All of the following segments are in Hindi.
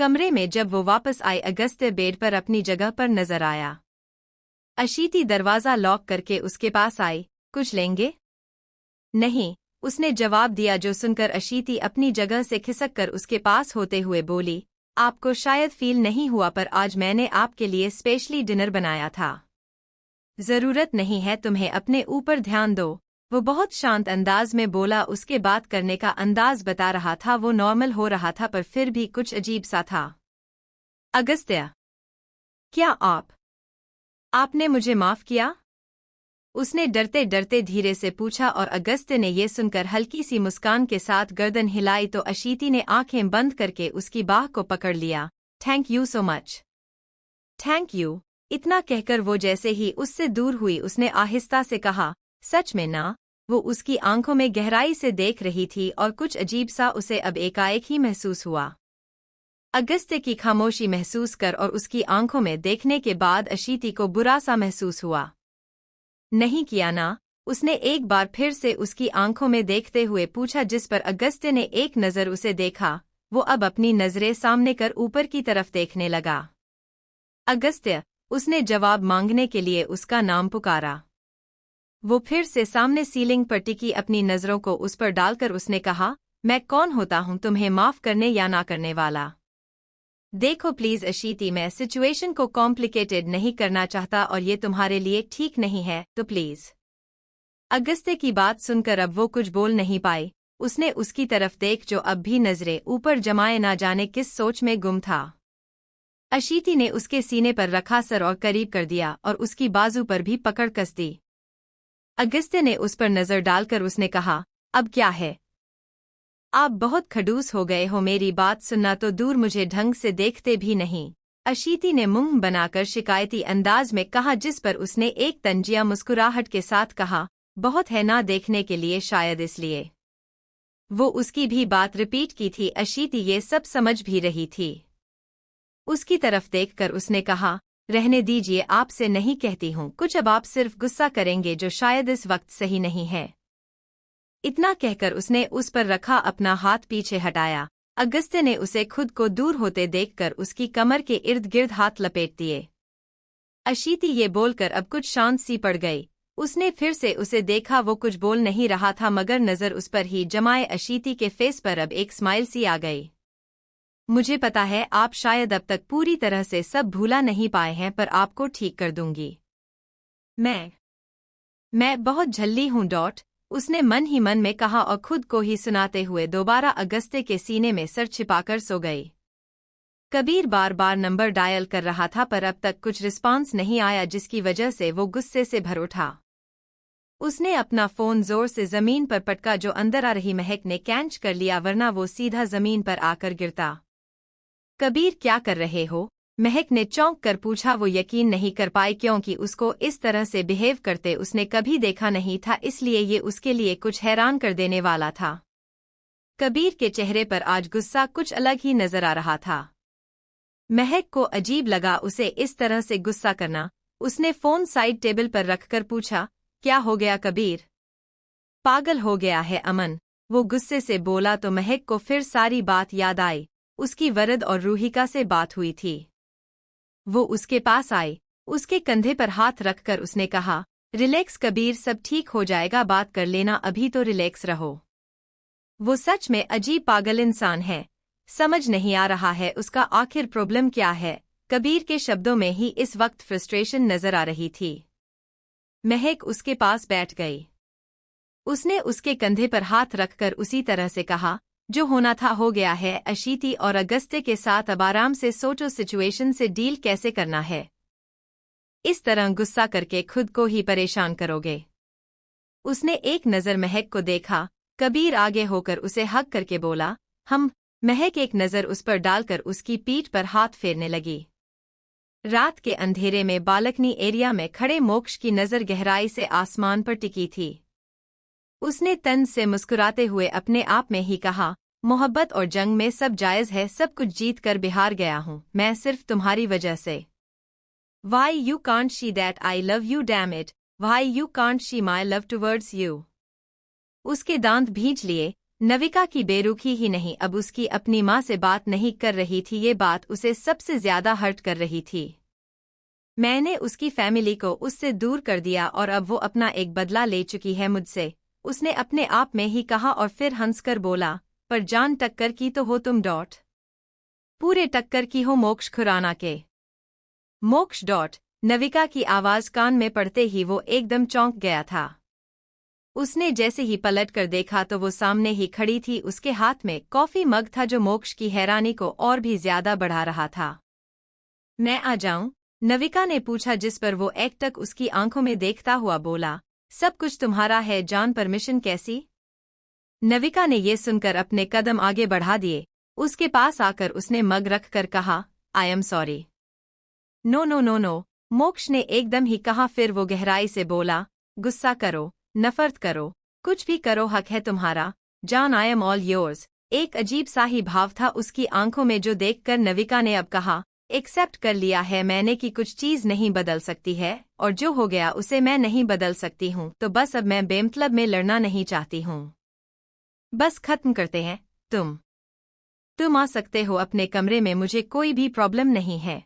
कमरे में जब वो वापस आई, अगस्त्य बेड पर अपनी जगह पर नजर आया। अशीति दरवाजा लॉक करके उसके पास आई। कुछ लेंगे? नहीं, उसने जवाब दिया, जो सुनकर अशीति अपनी जगह से खिसक कर उसके पास होते हुए बोली, आपको शायद फील नहीं हुआ पर आज मैंने आपके लिए स्पेशली डिनर बनाया था। जरूरत नहीं है तुम्हें अपने ऊपर ध्यान दो। वो बहुत शांत अंदाज में बोला। उसके बात करने का अंदाज बता रहा था वो नॉर्मल हो रहा था, पर फिर भी कुछ अजीब सा था। अगस्त्य, क्या आपने मुझे माफ किया? उसने डरते डरते धीरे से पूछा और अगस्त्य ने ये सुनकर हल्की सी मुस्कान के साथ गर्दन हिलाई तो अशीति ने आंखें बंद करके उसकी बाह को पकड़ लिया। Thank you so much. Thank you. इतना कहकर वो जैसे ही उससे दूर हुई उसने आहिस्ता से कहा, सच में ना? वो उसकी आंखों में गहराई से देख रही थी और कुछ अजीब सा उसे अब एकाएक ही महसूस हुआ। अगस्त्य की खामोशी महसूस कर और उसकी आंखों में देखने के बाद अशीति को बुरा सा महसूस हुआ। नहीं किया ना? उसने एक बार फिर से उसकी आंखों में देखते हुए पूछा, जिस पर अगस्त्य ने एक नज़र उसे देखा। वो अब अपनी नज़रें सामने कर ऊपर की तरफ देखने लगा। अगस्त्य, उसने जवाब मांगने के लिए उसका नाम पुकारा। वो फिर से सामने सीलिंग पर टिकी अपनी नज़रों को उस पर डालकर उसने कहा, मैं कौन होता हूँ तुम्हें माफ करने या ना करने वाला? देखो प्लीज अशीति, मैं सिचुएशन को कॉम्प्लिकेटेड नहीं करना चाहता और ये तुम्हारे लिए ठीक नहीं है, तो प्लीज। अगस्त्य की बात सुनकर अब वो कुछ बोल नहीं पाई। उसने उसकी तरफ देख जो अब भी नजरें ऊपर जमाए ना जाने किस सोच में गुम था। अशीति ने उसके सीने पर रखा सर और करीब कर दिया और उसकी बाजू पर भी पकड़ कस दी। अगस्त्य ने उस पर नजर डालकर उसने कहा, अब क्या है? आप बहुत खड़ूस हो गए हो, मेरी बात सुनना तो दूर मुझे ढंग से देखते भी नहीं। अशीति ने मुंह बनाकर शिकायती अंदाज में कहा, जिस पर उसने एक तंजिया मुस्कुराहट के साथ कहा, बहुत है ना देखने के लिए, शायद इसलिए। वो उसकी भी बात रिपीट की थी। अशीति ये सब समझ भी रही थी। उसकी तरफ देखकर उसने कहा, रहने दीजिए, आपसे नहीं कहती हूँ कुछ, अब आप सिर्फ गुस्सा करेंगे जो शायद इस वक्त सही नहीं है। इतना कहकर उसने उस पर रखा अपना हाथ पीछे हटाया। अगस्त्य ने उसे खुद को दूर होते देखकर उसकी कमर के इर्द गिर्द हाथ लपेट दिए। अशीति ये बोलकर अब कुछ शांत सी पड़ गई। उसने फिर से उसे देखा। वो कुछ बोल नहीं रहा था मगर नजर उस पर ही जमाए अशीति के फेस पर अब एक स्माइल सी आ गई। मुझे पता है आप शायद अब तक पूरी तरह से सब भूला नहीं पाए हैं, पर आपको ठीक कर दूंगी। मैं बहुत झल्ली हूँ उसने मन ही मन में कहा और खुद को ही सुनाते हुए दोबारा अगस्त्य के सीने में सर छिपाकर सो गई। कबीर बार बार नंबर डायल कर रहा था पर अब तक कुछ रिस्पांस नहीं आया, जिसकी वजह से वो गुस्से से भर उठा। उसने अपना फोन जोर से जमीन पर पटका, जो अंदर आ रही महक ने कैच कर लिया, वरना वो सीधा जमीन पर आकर गिरता। कबीर, क्या कर रहे हो? महक ने चौंक कर पूछा। वो यकीन नहीं कर पाई क्योंकि उसको इस तरह से बिहेव करते उसने कभी देखा नहीं था, इसलिए ये उसके लिए कुछ हैरान कर देने वाला था। कबीर के चेहरे पर आज गुस्सा कुछ अलग ही नजर आ रहा था। महक को अजीब लगा उसे इस तरह से गुस्सा करना। उसने फोन साइड टेबल पर रखकर पूछा, क्या हो गया कबीर? पागल हो गया है अमन? वो गुस्से से बोला तो महक को फिर सारी बात याद आई। उसकी वरद और रूहिका से बात हुई थी। वो उसके पास आई। उसके कंधे पर हाथ रखकर उसने कहा, रिलैक्स कबीर, सब ठीक हो जाएगा, बात कर लेना, अभी तो रिलैक्स रहो। वो सच में अजीब पागल इंसान है। समझ नहीं आ रहा है उसका आखिर प्रॉब्लम क्या है। कबीर के शब्दों में ही इस वक्त फ्रस्ट्रेशन नजर आ रही थी। महक उसके पास बैठ गई। उसने उसके कंधे पर हाथ रखकर उसी तरह से कहा, जो होना था हो गया है। अशीति और अगस्त्य के साथ अब आराम से सोचो सिचुएशन से डील कैसे करना है। इस तरह गुस्सा करके खुद को ही परेशान करोगे। उसने एक नज़र महक को देखा। कबीर आगे होकर उसे हक करके बोला, हम। महक एक नज़र उस पर डालकर उसकी पीठ पर हाथ फेरने लगी। रात के अंधेरे में बालकनी एरिया में खड़े मोक्ष की नज़र गहराई से आसमान पर टिकी थी। उसने तंज से मुस्कुराते हुए अपने आप में ही कहा, मोहब्बत और जंग में सब जायज़ है, सब कुछ जीत कर बिहार गया हूँ मैं सिर्फ तुम्हारी वजह से। Why you can't see that I love you, damn it? Why you can't see my love towards you? उसके दांत भींच लिए। नविका की बेरुखी ही नहीं, अब उसकी अपनी माँ से बात नहीं कर रही थी, ये बात उसे सबसे ज्यादा हर्ट कर रही थी। मैंने उसकी फैमिली को उससे दूर कर दिया और अब वो अपना एक बदला ले चुकी है मुझसे, उसने अपने आप में ही कहा और फिर हंसकर बोला, पर जान टक्कर की तो हो तुम डॉट। पूरे टक्कर की हो मोक्ष खुराना के। मोक्ष डॉट। नविका की आवाज कान में पड़ते ही वो एकदम चौंक गया था। उसने जैसे ही पलट कर देखा तो वो सामने ही खड़ी थी, उसके हाथ में कॉफी मग था जो मोक्ष की हैरानी को और भी ज्यादा बढ़ा रहा था। मैं आ जाऊं? नविका ने पूछा, जिस पर वो एकटक उसकी आंखों में देखता हुआ बोला, सब कुछ तुम्हारा है जान, परमिशन कैसी? नविका ने ये सुनकर अपने कदम आगे बढ़ा दिए। उसके पास आकर उसने मग रख कर कहा, I am sorry. No no no no, Moksh ने एकदम ही कहा। फिर वो गहराई से बोला, गुस्सा करो, नफरत करो, कुछ भी करो, हक है तुम्हारा जान, आई एम ऑल योर्स। एक अजीब सा ही भाव था उसकी आंखों में जो देखकर नविका ने अब कहा, एक्सेप्ट कर लिया है मैंने कि कुछ चीज नहीं बदल सकती है और जो हो गया उसे मैं नहीं बदल सकती हूँ, तो बस अब मैं बेमतलब में लड़ना नहीं चाहती हूँ। बस खत्म करते हैं। तुम आ सकते हो अपने कमरे में, मुझे कोई भी प्रॉब्लम नहीं है।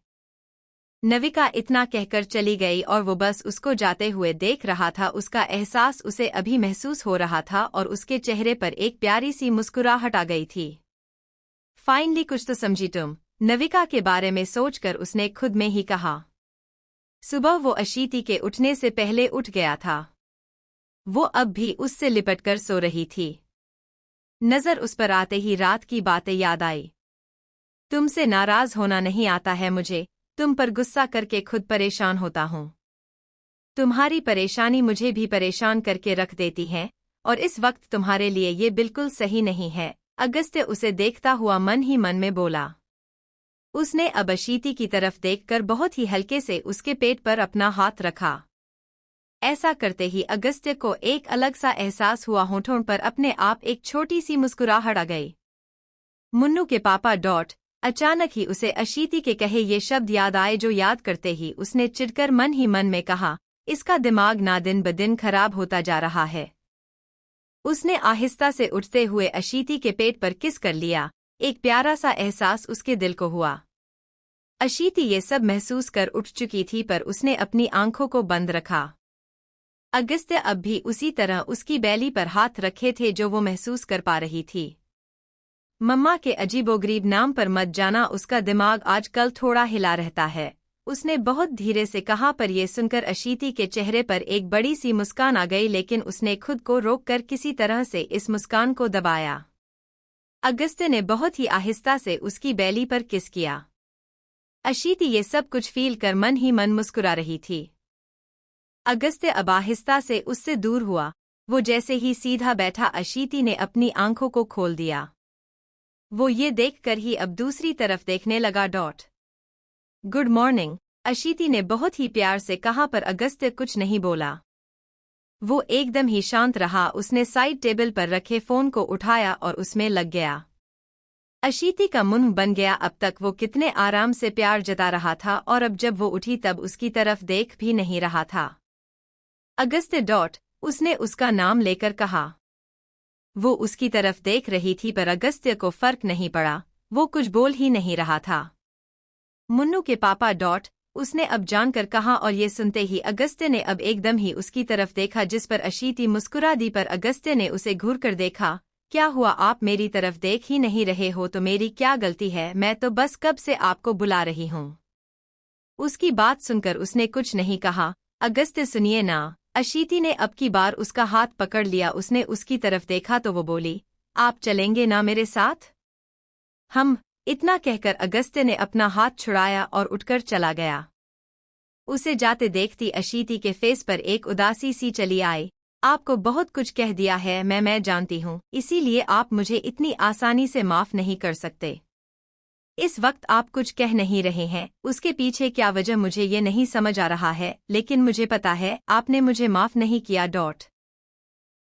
नविका इतना कहकर चली गई और वो बस उसको जाते हुए देख रहा था। उसका एहसास उसे अभी महसूस हो रहा था और उसके चेहरे पर एक प्यारी सी मुस्कुराहट आ गई थी। फाइनली कुछ तो समझी तुम, नविका के बारे में सोचकर उसने खुद में ही कहा। सुबह वो अशीति के उठने से पहले उठ गया था। वो अब भी उससे लिपटकर सो रही थी। नजर उस पर आते ही रात की बातें याद आई। तुमसे नाराज होना नहीं आता है मुझे, तुम पर गुस्सा करके खुद परेशान होता हूँ। तुम्हारी परेशानी मुझे भी परेशान करके रख देती है और इस वक्त तुम्हारे लिए ये बिल्कुल सही नहीं है। अगस्त्य उसे देखता हुआ मन ही मन में बोला। उसने अब अशीति की तरफ देखकर बहुत ही हल्के से उसके पेट पर अपना हाथ रखा। ऐसा करते ही अगस्त्य को एक अलग सा एहसास हुआ, होठों पर अपने आप एक छोटी सी मुस्कुराहट आ गई। मुन्नू के पापा डॉट। अचानक ही उसे अशीति के कहे ये शब्द याद आए, जो याद करते ही उसने चिढ़कर मन ही मन में कहा, इसका दिमाग ना दिन ब दिन खराब होता जा रहा है। उसने आहिस्ता से उठते हुए अशीति के पेट पर किस कर लिया। एक प्यारा सा एहसास उसके दिल को हुआ। अशीति ये सब महसूस कर उठ चुकी थी, पर उसने अपनी आंखों को बंद रखा। अगस्त्य अब भी उसी तरह उसकी बैली पर हाथ रखे थे जो वो महसूस कर पा रही थी। मम्मा के अजीबोगरीब नाम पर मत जाना, उसका दिमाग आजकल थोड़ा हिला रहता है, उसने बहुत धीरे से कहा। पर यह सुनकर अशीति के चेहरे पर एक बड़ी सी मुस्कान आ गई, लेकिन उसने खुद को रोककर किसी तरह से इस मुस्कान को दबाया। अगस्त्य ने बहुत ही आहिस्ता से उसकी बैली पर किस किया। अशीति ये सब कुछ फील कर मन ही मन मुस्कुरा रही थी। अगस्त्य अब आहिस्ता से उससे दूर हुआ। वो जैसे ही सीधा बैठा, अशीति ने अपनी आंखों को खोल दिया। वो ये देखकर ही अब दूसरी तरफ देखने लगा। डॉट। गुड मॉर्निंग, अशीति ने बहुत ही प्यार से कहा, पर अगस्त्य कुछ नहीं बोला। वो एकदम ही शांत रहा। उसने साइड टेबल पर रखे फोन को उठाया और उसमें लग गया। अशीति का मुंह बन गया। अब तक वो कितने आराम से प्यार जता रहा था और अब जब वो उठी तब उसकी तरफ देख भी नहीं रहा था। अगस्त्य डॉट। उसने उसका नाम लेकर कहा। वो उसकी तरफ देख रही थी, पर अगस्त्य को फर्क नहीं पड़ा, वो कुछ बोल ही नहीं रहा था। मुन्नू के पापा डॉट। उसने अब जानकर कहा और ये सुनते ही अगस्त्य ने अब एकदम ही उसकी तरफ देखा, जिस पर अशीति मुस्कुरा दी। पर अगस्त्य ने उसे घूर कर देखा। क्या हुआ, आप मेरी तरफ देख ही नहीं रहे हो तो मेरी क्या गलती है? मैं तो बस कब से आपको बुला रही हूँ। उसकी बात सुनकर उसने कुछ नहीं कहा। अगस्त्य सुनिए ना। अशीति ने अब की बार उसका हाथ पकड़ लिया। उसने उसकी तरफ देखा तो वो बोली, आप चलेंगे ना मेरे साथ? हम। इतना कहकर अगस्त्य ने अपना हाथ छुड़ाया और उठकर चला गया। उसे जाते देखती अशीति के फेस पर एक उदासी सी चली आई। आपको बहुत कुछ कह दिया है, मैं जानती हूँ, इसीलिए आप मुझे इतनी आसानी से माफ नहीं कर सकते। इस वक्त आप कुछ कह नहीं रहे हैं, उसके पीछे क्या वजह मुझे ये नहीं समझ आ रहा है, लेकिन मुझे पता है आपने मुझे माफ नहीं किया। डॉट।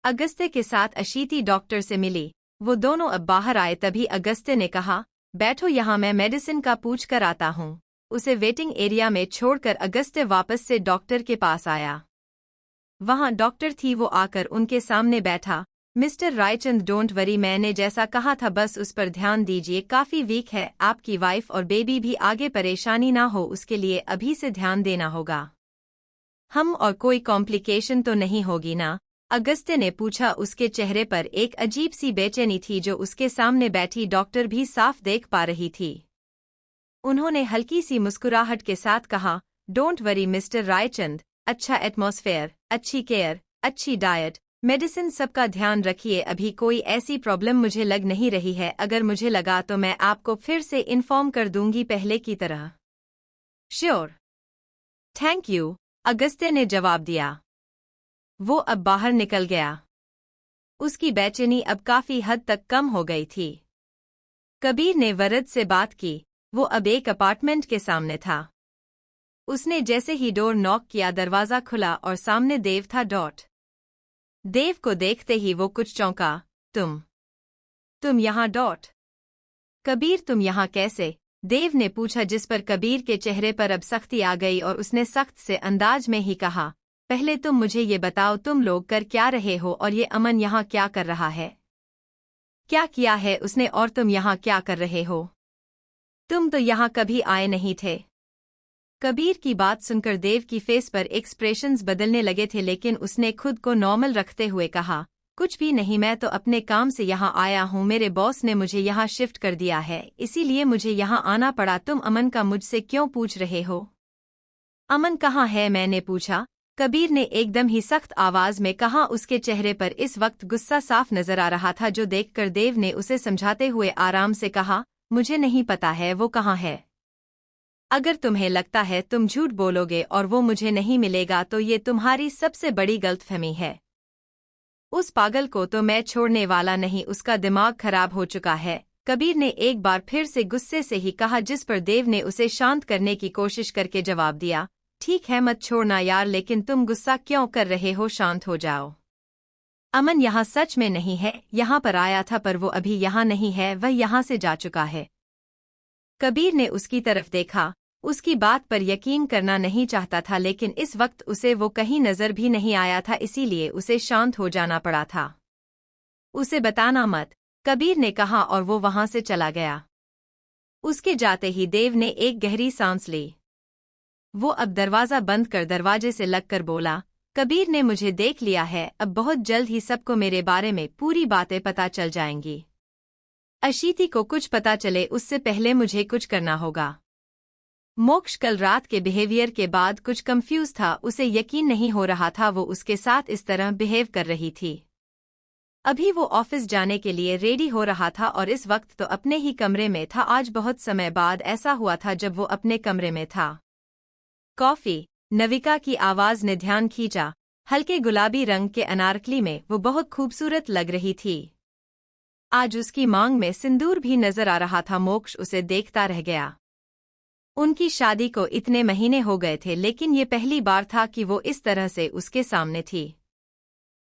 अगस्त्य के साथ अशीति डॉक्टर से मिली। वो दोनों अब बाहर आए तभी अगस्त्य ने कहा, बैठो यहाँ, मैं मेडिसिन का पूछ कर आता हूँ। उसे वेटिंग एरिया में छोड़कर अगस्त्य वापस से डॉक्टर के पास आया। वहाँ डॉक्टर थी। वो आकर उनके सामने बैठा। मिस्टर रायचंद, डोंट वरी, मैंने जैसा कहा था बस उस पर ध्यान दीजिए। काफी वीक है, आपकी वाइफ और बेबी भी आगे परेशानी ना हो उसके लिए अभी से ध्यान देना होगा। हम और कोई कॉम्प्लिकेशन तो नहीं होगी ना? अगस्त्य ने पूछा। उसके चेहरे पर एक अजीब सी बेचैनी थी जो उसके सामने बैठी डॉक्टर भी साफ देख पा रही थी। उन्होंने हल्की सी मुस्कुराहट के साथ कहा, डोंट वरी मिस्टर रायचंद, अच्छा एटमॉस्फेयर, अच्छी केयर, अच्छी डाइट, मेडिसिन, सबका ध्यान रखिए। अभी कोई ऐसी प्रॉब्लम मुझे लग नहीं रही है, अगर मुझे लगा तो मैं आपको फिर से इन्फॉर्म कर दूंगी पहले की तरह। श्योर, थैंक यू, अगस्त्य ने जवाब दिया। वो अब बाहर निकल गया। उसकी बेचैनी अब काफी हद तक कम हो गई थी। कबीर ने वरद से बात की। वो अब एक अपार्टमेंट के सामने था। उसने जैसे ही डोर नॉक किया दरवाजा खुला और सामने देव था। देव को देखते ही वो कुछ चौंका। तुम यहाँ? कबीर, तुम यहाँ कैसे? देव ने पूछा, जिस पर कबीर के चेहरे पर अब सख्ती आ गई और उसने सख्त से अंदाज में ही कहा, पहले तुम मुझे ये बताओ तुम लोग कर क्या रहे हो और ये अमन यहाँ क्या कर रहा है? क्या किया है उसने और तुम यहाँ क्या कर रहे हो? तुम तो यहाँ कभी आए नहीं थे। कबीर की बात सुनकर देव की फेस पर एक्सप्रेशंस बदलने लगे थे, लेकिन उसने खुद को नॉर्मल रखते हुए कहा, कुछ भी नहीं, मैं तो अपने काम से यहाँ आया हूँ। मेरे बॉस ने मुझे यहाँ शिफ्ट कर दिया है, इसीलिए मुझे यहाँ आना पड़ा। तुम अमन का मुझसे क्यों पूछ रहे हो? अमन कहाँ है? मैंने पूछा। कबीर ने एकदम ही सख्त आवाज में कहा। उसके चेहरे पर इस वक्त गुस्सा साफ नजर आ रहा था, जो देखकर देव ने उसे समझाते हुए आराम से कहा, मुझे नहीं पता है वो कहाँ है। अगर तुम्हें लगता है तुम झूठ बोलोगे और वो मुझे नहीं मिलेगा तो ये तुम्हारी सबसे बड़ी गलतफहमी है। उस पागल को तो मैं छोड़ने वाला नहीं, उसका दिमाग खराब हो चुका है। कबीर ने एक बार फिर से गुस्से से ही कहा, जिस पर देव ने उसे शांत करने की कोशिश करके जवाब दिया, ठीक है मत छोड़ना यार, लेकिन तुम गुस्सा क्यों कर रहे हो? शांत हो जाओ। अमन यहाँ सच में नहीं है, यहाँ पर आया था पर वो अभी यहाँ नहीं है, वह यहाँ से जा चुका है। कबीर ने उसकी तरफ देखा। उसकी बात पर यकीन करना नहीं चाहता था, लेकिन इस वक्त उसे वो कहीं नजर भी नहीं आया था, इसीलिए उसे शांत हो जाना पड़ा था। उसे बताना मत, कबीर ने कहा और वो वहां से चला गया। उसके जाते ही देव ने एक गहरी सांस ली। वो अब दरवाजा बंद कर दरवाजे से लगकर बोला, कबीर ने मुझे देख लिया है, अब बहुत जल्द ही सबको मेरे बारे में पूरी बातें पता चल जाएंगी। अशीति को कुछ पता चले उससे पहले मुझे कुछ करना होगा। मोक्ष कल रात के बिहेवियर के बाद कुछ कंफ्यूज था, उसे यकीन नहीं हो रहा था वो उसके साथ इस तरह बिहेव कर रही थी। अभी वो ऑफिस जाने के लिए रेडी हो रहा था और इस वक्त तो अपने ही कमरे में था। आज बहुत समय बाद ऐसा हुआ था जब वो अपने कमरे में था। कॉफी, नविका की आवाज ने ध्यान खींचा। हल्के गुलाबी रंग के अनारकली में वो बहुत खूबसूरत लग रही थी। आज उसकी मांग में सिंदूर भी नजर आ रहा था। मोक्ष उसे देखता रह गया। उनकी शादी को इतने महीने हो गए थे, लेकिन ये पहली बार था कि वो इस तरह से उसके सामने थी।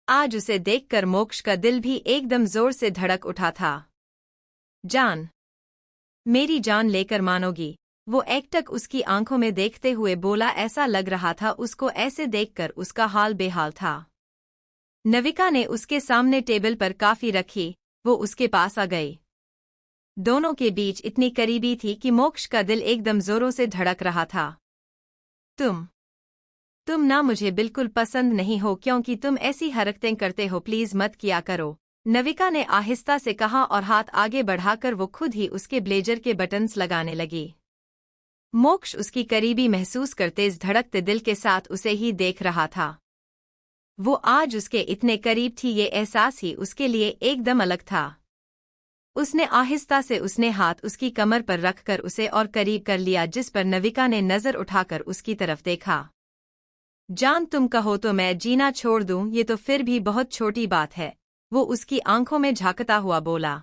आज उसे देखकर मोक्ष का दिल भी एकदम जोर से धड़क उठा था। जान, मेरी जान लेकर मानोगी? वो एकटक उसकी आंखों में देखते हुए बोला। ऐसा लग रहा था उसको ऐसे देखकर उसका हाल बेहाल था। नविका ने उसके सामने टेबल पर कॉफी रखी। वो उसके पास आ गई। दोनों के बीच इतनी करीबी थी कि मोक्ष का दिल एकदम जोरों से धड़क रहा था। तुम ना मुझे बिल्कुल पसंद नहीं हो, क्योंकि तुम ऐसी हरकतें करते हो, प्लीज मत किया करो, नविका ने आहिस्ता से कहा और हाथ आगे बढ़ाकर वो खुद ही उसके ब्लेजर के बटन्स लगाने लगी। मोक्ष उसकी करीबी महसूस करते इस धड़कते दिल के साथ उसे ही देख रहा था। वो आज उसके इतने करीब थी, ये एहसास ही उसके लिए एकदम अलग था। उसने आहिस्ता से उसने हाथ उसकी कमर पर रखकर उसे और करीब कर लिया, जिस पर नविका ने नजर उठाकर उसकी तरफ देखा। जान, तुम कहो तो मैं जीना छोड़ दूं, ये तो फिर भी बहुत छोटी बात है, वो उसकी आंखों में झांकता हुआ बोला।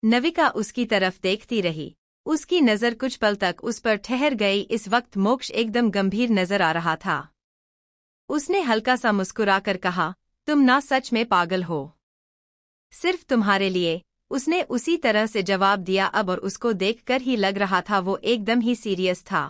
नविका उसकी तरफ देखती रही। उसकी नजर कुछ पल तक उस पर ठहर गई। इस वक्त मोक्ष एकदम गंभीर नजर आ रहा था। उसने हल्का सा मुस्कुराकर कहा, तुम ना सच में पागल हो। सिर्फ तुम्हारे लिए, उसने उसी तरह से जवाब दिया अब, और उसको देखकर ही लग रहा था वो एकदम ही सीरियस था।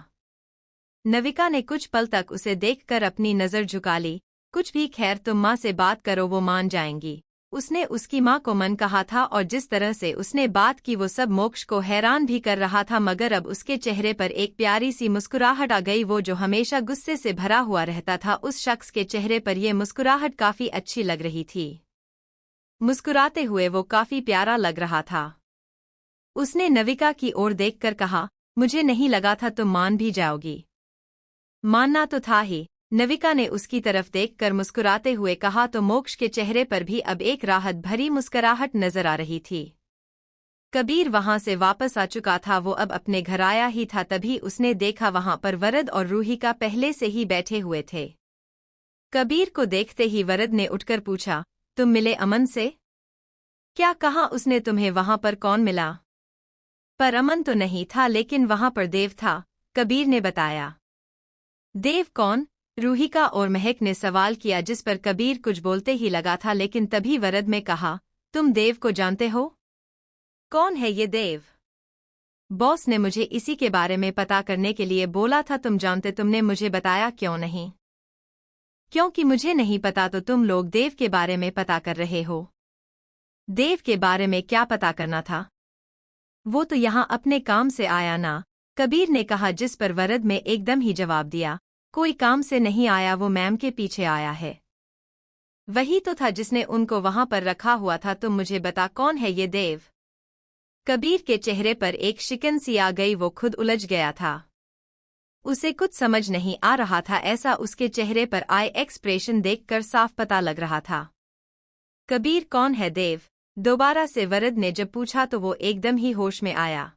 नविका ने कुछ पल तक उसे देखकर अपनी नजर झुका ली। कुछ भी, खैर तुम माँ से बात करो, वो मान जाएंगी। उसने उसकी माँ को मन कहा था और जिस तरह से उसने बात की वो सब मोक्ष को हैरान भी कर रहा था, मगर अब उसके चेहरे पर एक प्यारी सी मुस्कुराहट आ गई। वो जो हमेशा गुस्से से भरा हुआ रहता था, उस शख्स के चेहरे पर यह मुस्कुराहट काफी अच्छी लग रही थी। मुस्कुराते हुए वो काफी प्यारा लग रहा था। उसने नविका की ओर देखकर कहा, मुझे नहीं लगा था तुम मान भी जाओगी। मानना तो था ही, नविका ने उसकी तरफ देखकर मुस्कुराते हुए कहा तो मोक्ष के चेहरे पर भी अब एक राहत भरी मुस्कुराहट नजर आ रही थी। कबीर वहां से वापस आ चुका था, वो अब अपने घर आया ही था, तभी उसने देखा वहां पर वरद और रूहिका पहले से ही बैठे हुए थे। कबीर को देखते ही वरद ने उठकर पूछा, तुम मिले अमन से? क्या कहा उसने तुम्हें? वहां पर कौन मिला? पर अमन तो नहीं था, लेकिन वहां पर देव था, कबीर ने बताया। देव कौन? रूहिका और महक ने सवाल किया, जिस पर कबीर कुछ बोलते ही लगा था, लेकिन तभी वरद में कहा, तुम देव को जानते हो? कौन है ये देव? बॉस ने मुझे इसी के बारे में पता करने के लिए बोला था, तुम जानते, तुमने मुझे बताया क्यों नहीं? क्योंकि मुझे नहीं पता तो तुम लोग देव के बारे में पता कर रहे हो। देव के बारे में क्या पता करना था? वो तो यहाँ अपने काम से आया ना, कबीर ने कहा, जिस पर वरद में एकदम ही जवाब दिया, कोई काम से नहीं आया, वो मैम के पीछे आया है। वही तो था जिसने उनको वहां पर रखा हुआ था, तुम मुझे बता कौन है ये देव? कबीर के चेहरे पर एक शिकन सी आ गई, वो खुद उलझ गया था। उसे कुछ समझ नहीं आ रहा था, ऐसा उसके चेहरे पर आई एक्सप्रेशन देखकर साफ पता लग रहा था। कबीर कौन है देव? दोबारा से वरद ने जब पूछा तो वो एकदम ही होश में आया।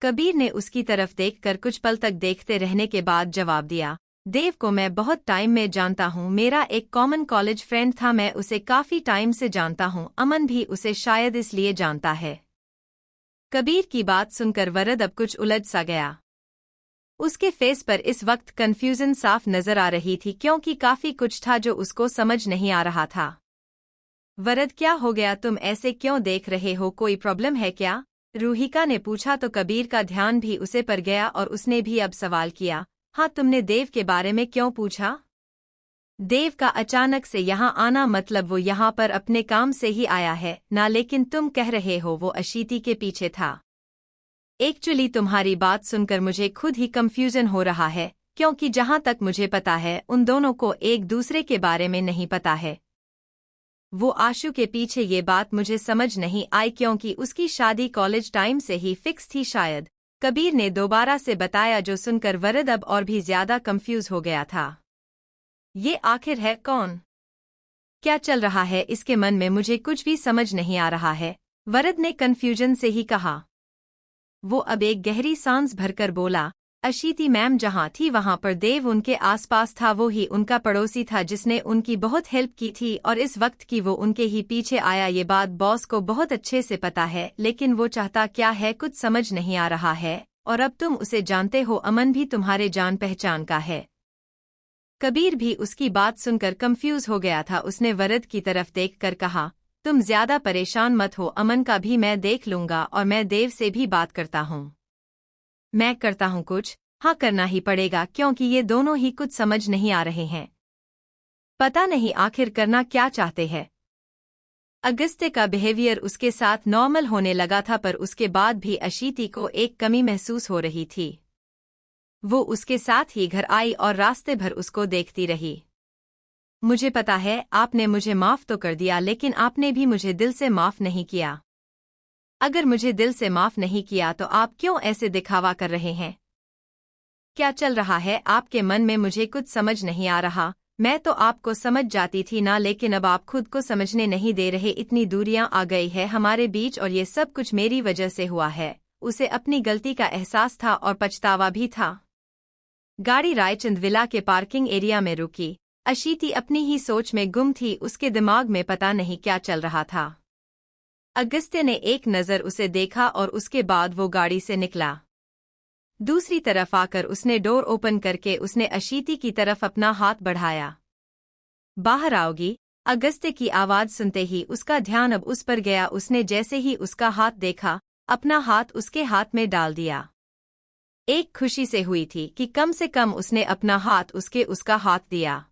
कबीर ने उसकी तरफ देखकर कुछ पल तक देखते रहने के बाद जवाब दिया, देव को मैं बहुत टाइम में जानता हूँ, मेरा एक कॉमन कॉलेज फ्रेंड था, मैं उसे काफी टाइम से जानता हूँ, अमन भी उसे शायद इसलिए जानता है। कबीर की बात सुनकर वरद अब कुछ उलझ सा गया। उसके फेस पर इस वक्त कंफ्यूजन साफ नजर आ रही थी, क्योंकि काफी कुछ था जो उसको समझ नहीं आ रहा था। वरद क्या हो गया? तुम ऐसे क्यों देख रहे हो? कोई प्रॉब्लम है क्या? रूहिका ने पूछा तो कबीर का ध्यान भी उसे पर गया और उसने भी अब सवाल किया, हाँ तुमने देव के बारे में क्यों पूछा? देव का अचानक से यहाँ आना मतलब वो यहाँ पर अपने काम से ही आया है ना, लेकिन तुम कह रहे हो वो अशीति के पीछे था। एक्चुअली तुम्हारी बात सुनकर मुझे खुद ही कंफ्यूजन हो रहा है, क्योंकि जहाँ तक मुझे पता है उन दोनों को एक दूसरे के बारे में नहीं पता है। वो आशु के पीछे ये बात मुझे समझ नहीं आई, क्योंकि उसकी शादी कॉलेज टाइम से ही फिक्स थी शायद, कबीर ने दोबारा से बताया, जो सुनकर वरद अब और भी ज्यादा कंफ्यूज हो गया था। ये आखिर है कौन? क्या चल रहा है इसके मन में? मुझे कुछ भी समझ नहीं आ रहा है, वरद ने कंफ्यूजन से ही कहा। वो अब एक गहरी सांस भरकर बोला, अशीति मैम जहाँ थी वहाँ पर देव उनके आसपास था, वो ही उनका पड़ोसी था जिसने उनकी बहुत हेल्प की थी और इस वक्त की वो उनके ही पीछे आया। ये बात बॉस को बहुत अच्छे से पता है, लेकिन वो चाहता क्या है कुछ समझ नहीं आ रहा है, और अब तुम उसे जानते हो, अमन भी तुम्हारे जान पहचान का है। कबीर भी उसकी बात सुनकर कंफ्यूज हो गया था। उसने वरद की तरफ देखकर कहा, तुम ज्यादा परेशान मत हो, अमन का भी मैं देख लूंगा और मैं देव से भी बात करता हूँ। मैं करता हूँ कुछ? हाँ करना ही पड़ेगा, क्योंकि ये दोनों ही कुछ समझ नहीं आ रहे हैं। पता नहीं आखिर करना क्या चाहते हैं। अगस्त्य का बिहेवियर उसके साथ नॉर्मल होने लगा था, पर उसके बाद भी अशीति को एक कमी महसूस हो रही थी। वो उसके साथ ही घर आई और रास्ते भर उसको देखती रही। मुझे पता है आपने मुझे माफ तो कर दिया, लेकिन आपने भी मुझे दिल से माफ नहीं किया। अगर मुझे दिल से माफ नहीं किया तो आप क्यों ऐसे दिखावा कर रहे हैं? क्या चल रहा है आपके मन में? मुझे कुछ समझ नहीं आ रहा। मैं तो आपको समझ जाती थी ना, लेकिन अब आप खुद को समझने नहीं दे रहे। इतनी दूरियां आ गई है हमारे बीच और ये सब कुछ मेरी वजह से हुआ है। उसे अपनी गलती का एहसास था और पछतावा भी था। गाड़ी रायचंद विला के पार्किंग एरिया में रुकी। अशीति अपनी ही सोच में गुम थी, उसके दिमाग में पता नहीं क्या चल रहा था। अगस्त्य ने एक नज़र उसे देखा और उसके बाद वो गाड़ी से निकला। दूसरी तरफ आकर उसने डोर ओपन करके उसने अशीति की तरफ अपना हाथ बढ़ाया। बाहर आओगी? अगस्त्य की आवाज सुनते ही उसका ध्यान अब उस पर गया। उसने जैसे ही उसका हाथ देखा, अपना हाथ उसके हाथ में डाल दिया। एक खुशी से हुई थी कि कम से कम उसने अपना हाथ उसका हाथ दिया।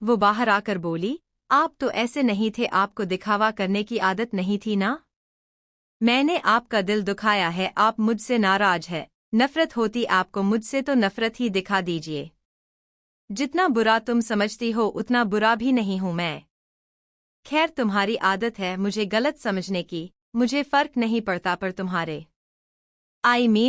वो बाहर आकर बोली, आप तो ऐसे नहीं थे, आपको दिखावा करने की आदत नहीं थी ना? मैंने आपका दिल दुखाया है, आप मुझसे नाराज है। नफरत होती आपको मुझसे तो नफरत ही दिखा दीजिए। जितना बुरा तुम समझती हो उतना बुरा भी नहीं हूं मैं। खैर तुम्हारी आदत है मुझे गलत समझने की, मुझे फर्क नहीं पड़ता, पर तुम्हारे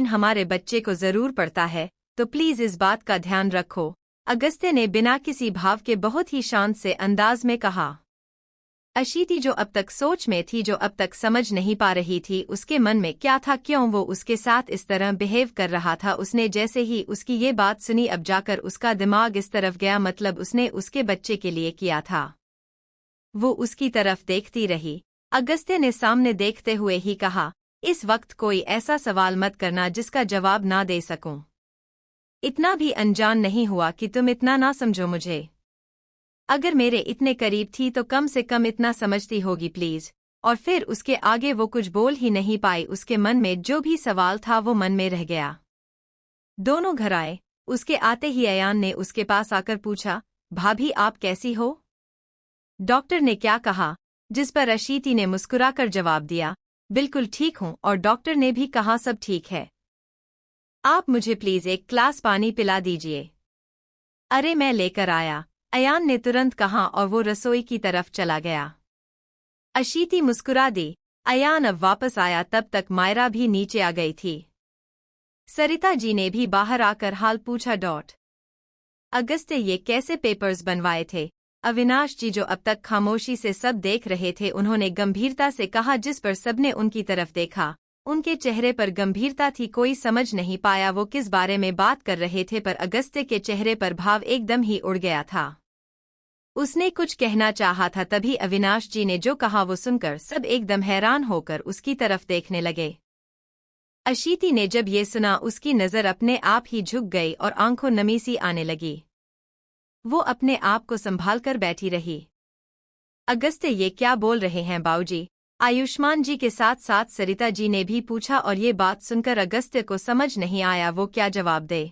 हमारे बच्चे को जरूर पड़ता है, तो प्लीज इस बात का ध्यान रखो। अगस्त्य ने बिना किसी भाव के बहुत ही शांत से अंदाज में कहा। अशीति जो अब तक सोच में थी, जो अब तक समझ नहीं पा रही थी उसके मन में क्या था, क्यों वो उसके साथ इस तरह बिहेव कर रहा था। उसने जैसे ही उसकी ये बात सुनी अब जाकर उसका दिमाग इस तरफ गया, मतलब उसने उसके बच्चे के लिए किया था। वो उसकी तरफ देखती रही। अगस्त्य ने सामने देखते हुए ही कहा, इस वक्त कोई ऐसा सवाल मत करना जिसका जवाब ना दे सकूं। इतना भी अनजान नहीं हुआ कि तुम इतना ना समझो मुझे। अगर मेरे इतने करीब थी तो कम से कम इतना समझती होगी प्लीज। और फिर उसके आगे वो कुछ बोल ही नहीं पाई। उसके मन में जो भी सवाल था वो मन में रह गया। दोनों घर आए। उसके आते ही अयान ने उसके पास आकर पूछा, भाभी आप कैसी हो? डॉक्टर ने क्या कहा? जिस पर अशीति ने मुस्कुराकर जवाब दिया, बिल्कुल ठीक हूँ। और डॉक्टर ने भी कहा सब ठीक है। आप मुझे प्लीज एक ग्लास पानी पिला दीजिए। अरे मैं लेकर आया, अयान ने तुरंत कहा और वो रसोई की तरफ चला गया। अशीति मुस्कुरा दी। अयान अब वापस आया, तब तक मायरा भी नीचे आ गई थी। सरिता जी ने भी बाहर आकर हाल पूछा। अगस्त्य ये कैसे पेपर्स बनवाए थे? अविनाश जी जो अब तक खामोशी से सब देख रहे थे उन्होंने गंभीरता से कहा, जिस पर सबने उनकी तरफ देखा। उनके चेहरे पर गंभीरता थी, कोई समझ नहीं पाया वो किस बारे में बात कर रहे थे, पर अगस्त्य के चेहरे पर भाव एकदम ही उड़ गया था। उसने कुछ कहना चाहा था, तभी अविनाश जी ने जो कहा वो सुनकर सब एकदम हैरान होकर उसकी तरफ देखने लगे। अशीति ने जब ये सुना उसकी नज़र अपने आप ही झुक गई और आंखों नमी सी आने लगी। वो अपने आप को संभाल कर बैठी रही। अगस्त्य ये क्या बोल रहे हैं बाऊजी? आयुष्मान जी के साथ साथ सरिता जी ने भी पूछा और ये बात सुनकर अगस्त्य को समझ नहीं आया वो क्या जवाब दे।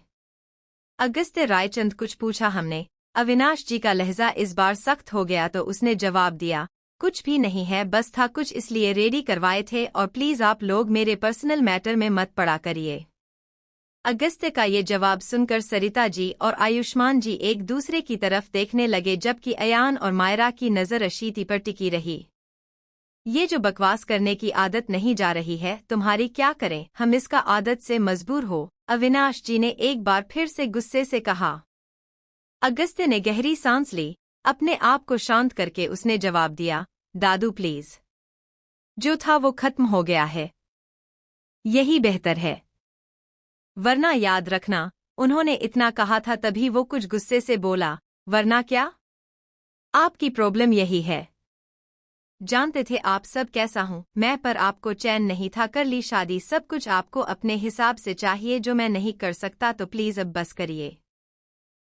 अगस्त्य रायचंद कुछ पूछा हमने? अविनाश जी का लहजा इस बार सख्त हो गया तो उसने जवाब दिया, कुछ भी नहीं है, बस था कुछ इसलिए रेडी करवाए थे और प्लीज आप लोग मेरे पर्सनल मैटर में मत पड़ा करिए। अगस्त्य का ये जवाब सुनकर सरिता जी और आयुष्मान जी एक दूसरे की तरफ देखने लगे, जबकि अयान और मायरा की नज़र अशीति पर टिकी रही। ये जो बकवास करने की आदत नहीं जा रही है तुम्हारी, क्या करें हम इसका आदत से मजबूर हो, अविनाश जी ने एक बार फिर से गुस्से से कहा। अगस्त्य ने गहरी सांस ली। अपने आप को शांत करके उसने जवाब दिया, दादू प्लीज, जो था वो खत्म हो गया है, यही बेहतर है। वरना याद रखना, उन्होंने इतना कहा था तभी वो कुछ गुस्से से बोला, वरना क्या? आपकी प्रॉब्लम यही है। जानते थे आप सब कैसा हूं मैं, पर आपको चैन नहीं था, कर ली शादी, सब कुछ आपको अपने हिसाब से चाहिए, जो मैं नहीं कर सकता तो प्लीज अब बस करिए।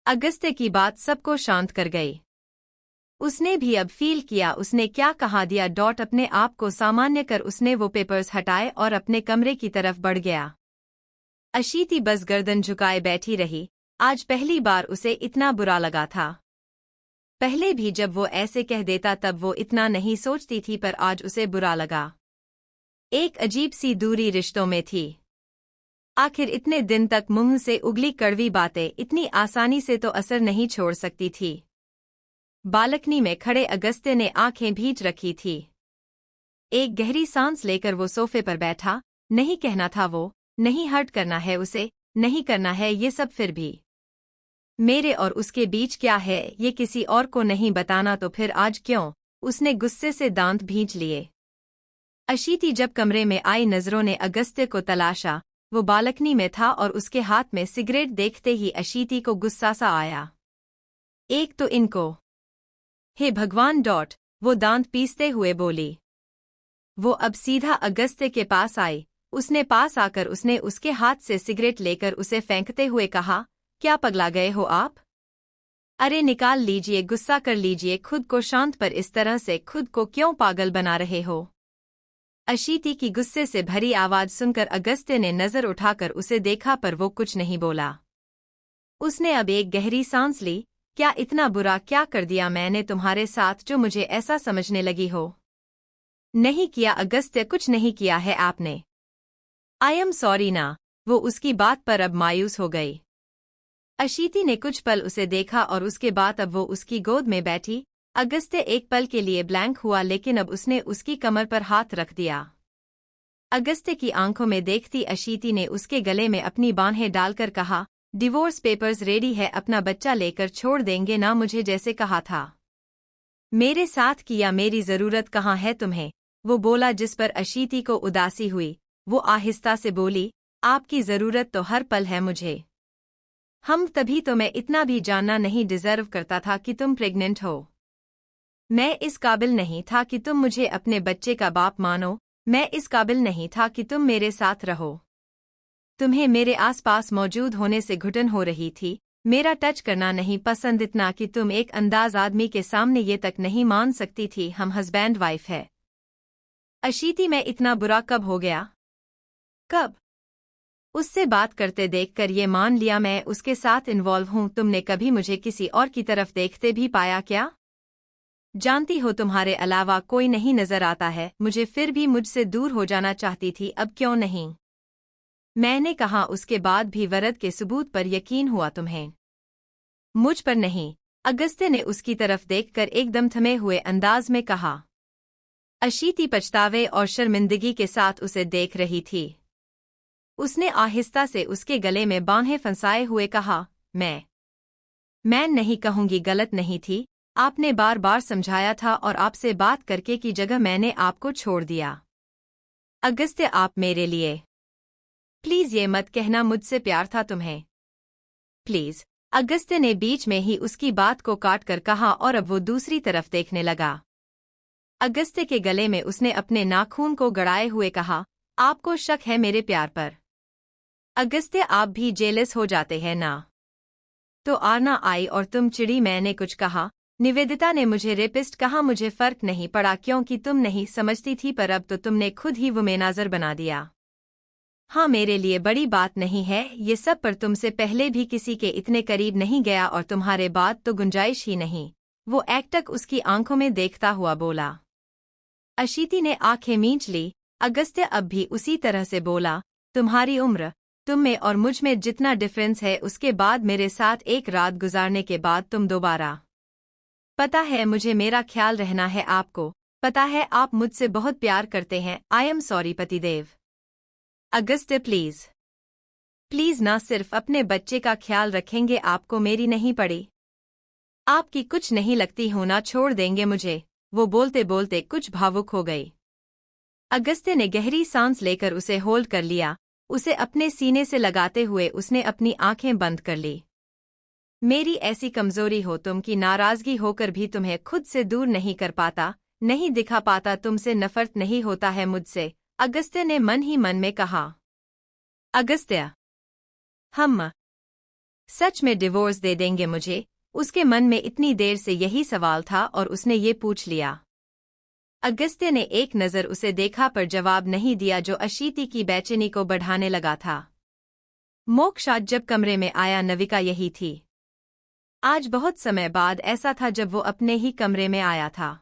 अगस्त्य की बात सबको शांत कर गई। उसने भी अब फील किया उसने क्या कहा दिया। अपने आप को सामान्य कर उसने वो पेपर्स हटाए और अपने कमरे की तरफ बढ़ गया। अशीति बस गर्दन झुकाए बैठी रही। आज पहली बार उसे इतना बुरा लगा था। पहले भी जब वो ऐसे कह देता तब वो इतना नहीं सोचती थी, पर आज उसे बुरा लगा। एक अजीब सी दूरी रिश्तों में थी। आखिर इतने दिन तक मुंह से उगली कड़वी बातें इतनी आसानी से तो असर नहीं छोड़ सकती थी। बालकनी में खड़े अगस्त्य ने आंखें भींच रखी थी। एक गहरी सांस लेकर वो सोफे पर बैठा। नहीं कहना था वो, नहीं हर्ट करना है उसे, नहीं करना है ये सब, फिर भी मेरे और उसके बीच क्या है ये किसी और को नहीं बताना, तो फिर आज क्यों? उसने गुस्से से दांत भींच लिए। अशीति जब कमरे में आई नजरों ने अगस्त्य को तलाशा। वो बालकनी में था और उसके हाथ में सिगरेट देखते ही अशीति को गुस्सा सा आया। एक तो इनको, हे भगवान! वो दांत पीसते हुए बोली। वो अब सीधा अगस्त्य के पास आई। उसने पास आकर उसने उसके हाथ से सिगरेट लेकर उसे फेंकते हुए कहा, क्या पगला गए हो आप? अरे निकाल लीजिए, गुस्सा कर लीजिए खुद को शांत, पर इस तरह से खुद को क्यों पागल बना रहे हो? अशीति की गुस्से से भरी आवाज सुनकर अगस्त्य ने नजर उठाकर उसे देखा, पर वो कुछ नहीं बोला। उसने अब एक गहरी सांस ली। क्या इतना बुरा क्या कर दिया मैंने तुम्हारे साथ जो मुझे ऐसा समझने लगी हो? नहीं किया अगस्त्य, कुछ नहीं किया है आपने। आई एम सॉरी ना। वो उसकी बात पर अब मायूस हो गई। अशीति ने कुछ पल उसे देखा और उसके बाद अब वो उसकी गोद में बैठी। अगस्त्य एक पल के लिए ब्लैंक हुआ, लेकिन अब उसने उसकी कमर पर हाथ रख दिया। अगस्त्य की आंखों में देखती अशीति ने उसके गले में अपनी बाहें डालकर कहा, डिवोर्स पेपर्स रेडी है, अपना बच्चा लेकर छोड़ देंगे ना मुझे जैसे कहा था। मेरे साथ किया, मेरी जरूरत कहाँ है तुम्हें? वो बोला, जिस पर अशीति को उदासी हुई। वो आहिस्ता से बोली, आपकी जरूरत तो हर पल है मुझे। हम तभी तो मैं इतना भी जानना नहीं डिजर्व करता था कि तुम प्रेग्नेंट हो। मैं इस काबिल नहीं था कि तुम मुझे अपने बच्चे का बाप मानो। मैं इस काबिल नहीं था कि तुम मेरे साथ रहो। तुम्हें मेरे आसपास मौजूद होने से घुटन हो रही थी। मेरा टच करना नहीं पसंद, इतना कि तुम एक अंदाज आदमी के सामने ये तक नहीं मान सकती थी हम हस्बैंड वाइफ है। अशीति, मैं इतना बुरा कब हो गया? कब? उससे बात करते देखकर ये मान लिया मैं उसके साथ इन्वॉल्व हूं। तुमने कभी मुझे किसी और की तरफ देखते भी पाया क्या? जानती हो तुम्हारे अलावा कोई नहीं नजर आता है मुझे, फिर भी मुझसे दूर हो जाना चाहती थी, अब क्यों नहीं? मैंने कहा उसके बाद भी वरद के सबूत पर यकीन हुआ तुम्हें, मुझ पर नहीं। अगस्त्य ने उसकी तरफ देखकर एकदम थमे हुए अंदाज में कहा। अशीति पछतावे और शर्मिंदगी के साथ उसे देख रही थी। उसने आहिस्ता से उसके गले में बाहें फंसाए हुए कहा, मैं नहीं कहूंगी, गलत नहीं थी। आपने बार बार समझाया था और आपसे बात करके की जगह मैंने आपको छोड़ दिया। अगस्त्य, आप मेरे लिए प्लीज ये मत कहना मुझसे प्यार था तुम्हें, प्लीज। अगस्त्य ने बीच में ही उसकी बात को काट कर कहा और अब वो दूसरी तरफ देखने लगा। अगस्त्य के गले में उसने अपने नाखून को गड़ाए हुए कहा, आपको शक है मेरे प्यार पर? अगस्त्य, आप भी जेलस हो जाते हैं ना? तो आरना आई और तुम चिड़ी, मैंने कुछ कहा? निवेदिता ने मुझे रेपिस्ट कहा, मुझे फर्क नहीं पड़ा क्योंकि तुम नहीं समझती थी, पर अब तो तुमने खुद ही वो मेनाजर बना दिया। हाँ, मेरे लिए बड़ी बात नहीं है ये सब, पर तुमसे पहले भी किसी के इतने करीब नहीं गया और तुम्हारे बाद तो गुंजाइश ही नहीं। वो एकटक उसकी आंखों में देखता हुआ बोला। अशीति ने आंखें मींच ली। अगस्त्य अब भी उसी तरह से बोला, तुम्हारी उम्र, तुम में और मुझ में जितना डिफरेंस है, उसके बाद मेरे साथ एक रात गुजारने के बाद तुम दोबारा। पता है मुझे मेरा ख्याल रहना है, आपको पता है आप मुझसे बहुत प्यार करते हैं। आई एम सॉरी पतिदेव। अगस्त्य, प्लीज प्लीज ना, सिर्फ अपने बच्चे का ख्याल रखेंगे, आपको मेरी नहीं पड़ी? आपकी कुछ नहीं लगती होना, छोड़ देंगे मुझे? वो बोलते बोलते कुछ भावुक हो गई। अगस्त्य ने गहरी सांस लेकर उसे होल्ड कर लिया। उसे अपने सीने से लगाते हुए उसने अपनी आंखें बंद कर ली। मेरी ऐसी कमजोरी हो तुम कि नाराजगी होकर भी तुम्हें खुद से दूर नहीं कर पाता, नहीं दिखा पाता, तुमसे नफरत नहीं होता है मुझसे, अगस्त्य ने मन ही मन में कहा। अगस्त्य, हम सच में डिवोर्स दे देंगे मुझे? उसके मन में इतनी देर से यही सवाल था और उसने ये पूछ लिया। अगस्त्य ने एक नज़र उसे देखा पर जवाब नहीं दिया, जो अशीति की बेचैनी को बढ़ाने लगा था। मोक्ष आज जब कमरे में आया, नविका यही थी। आज बहुत समय बाद ऐसा था जब वो अपने ही कमरे में आया था।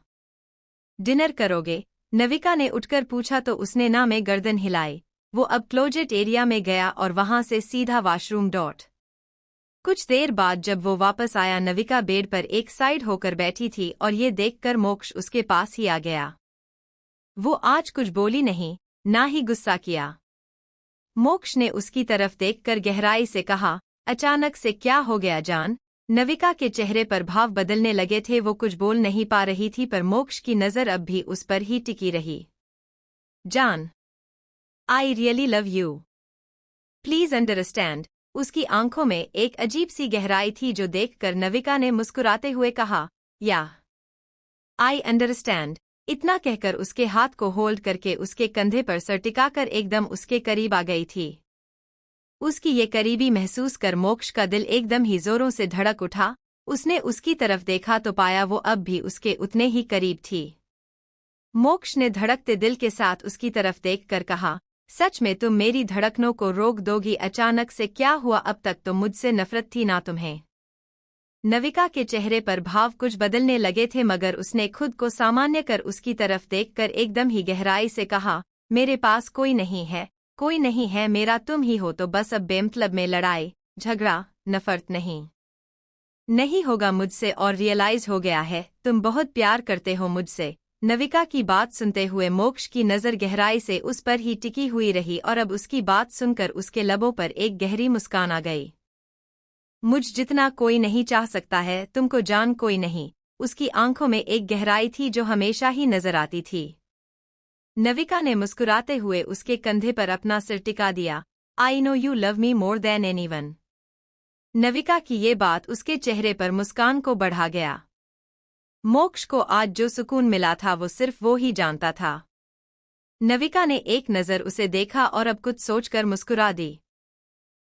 डिनर करोगे? नविका ने उठकर पूछा तो उसने ना में गर्दन हिलाई। वो अब क्लोजेट एरिया में गया और वहां से सीधा वॉशरूम डॉट। कुछ देर बाद जब वो वापस आया, नविका बेड पर एक साइड होकर बैठी थी और ये देखकर मोक्ष उसके पास ही आ गया। वो आज कुछ बोली नहीं, ना ही गुस्सा किया। मोक्ष ने उसकी तरफ देखकर गहराई से कहा, अचानक से क्या हो गया जान? नविका के चेहरे पर भाव बदलने लगे थे। वो कुछ बोल नहीं पा रही थी, पर मोक्ष की नज़र अब भी उस पर ही टिकी रही। जान, I really love you, please understand. उसकी आंखों में एक अजीब सी गहराई थी जो देखकर नविका ने मुस्कुराते हुए कहा, या आई अंडरस्टैंड। इतना कहकर उसके हाथ को होल्ड करके उसके कंधे पर सर टिकाकर एकदम उसके करीब आ गई थी। उसकी ये करीबी महसूस कर मोक्ष का दिल एकदम ही जोरों से धड़क उठा। उसने उसकी तरफ देखा तो पाया वो अब भी उसके उतने ही करीब थी। मोक्ष ने धड़कते दिल के साथ उसकी तरफ देखकर कहा, सच में तुम मेरी धड़कनों को रोक दोगी? अचानक से क्या हुआ? अब तक तो मुझसे नफरत थी ना तुम्हें? नविका के चेहरे पर भाव कुछ बदलने लगे थे, मगर उसने खुद को सामान्य कर उसकी तरफ देखकर एकदम ही गहराई से कहा, मेरे पास कोई नहीं है, कोई नहीं है, मेरा तुम ही हो। तो बस अब बेमतलब में लड़ाई झगड़ा नफरत नहीं होगा मुझसे, और रियलाइज हो गया है तुम बहुत प्यार करते हो मुझसे। नविका की बात सुनते हुए मोक्ष की नज़र गहराई से उस पर ही टिकी हुई रही, और अब उसकी बात सुनकर उसके लबों पर एक गहरी मुस्कान आ गई। मुझ जितना कोई नहीं चाह सकता है तुमको जान, कोई नहीं। उसकी आंखों में एक गहराई थी जो हमेशा ही नजर आती थी। नविका ने मुस्कुराते हुए उसके कंधे पर अपना सिर टिका दिया। I know you love me more than anyone. Navika की ये बात उसके चेहरे पर मुस्कान को बढ़ा गया। मोक्ष को आज जो सुकून मिला था वो सिर्फ वो ही जानता था। नविका ने एक नज़र उसे देखा और अब कुछ सोचकर मुस्कुरा दी।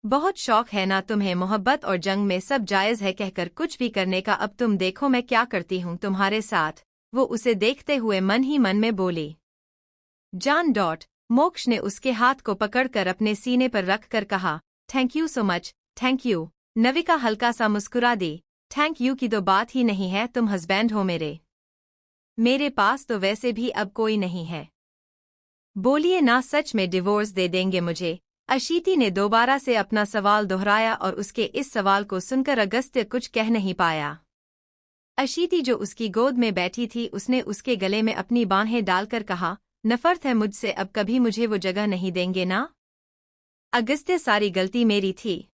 बहुत शौक है ना तुम्हें मोहब्बत और जंग में, सब जायज़ है कहकर कुछ भी करने का। अब तुम देखो मैं क्या करती हूँ तुम्हारे साथ। वो उसे देखते हुए मन ही मन में बोली। जान डॉट। मोक्ष ने उसके हाथ को पकड़कर अपने सीने पर रखकर कहा, thank you so much. Thank you. Navika हल्का सा मुस्कुरा दी। थैंक यू की तो बात ही नहीं है, तुम हस्बैंड हो मेरे पास तो वैसे भी अब कोई नहीं है। बोलिए ना, सच में डिवोर्स दे देंगे मुझे? अशीति ने दोबारा से अपना सवाल दोहराया, और उसके इस सवाल को सुनकर अगस्त्य कुछ कह नहीं पाया। अशीति जो उसकी गोद में बैठी थी, उसने उसके गले में अपनी बाहें डालकर कहा, नफरत है मुझसे, अब कभी मुझे वो जगह नहीं देंगे ना? अगस्त्य, सारी गलती मेरी थी।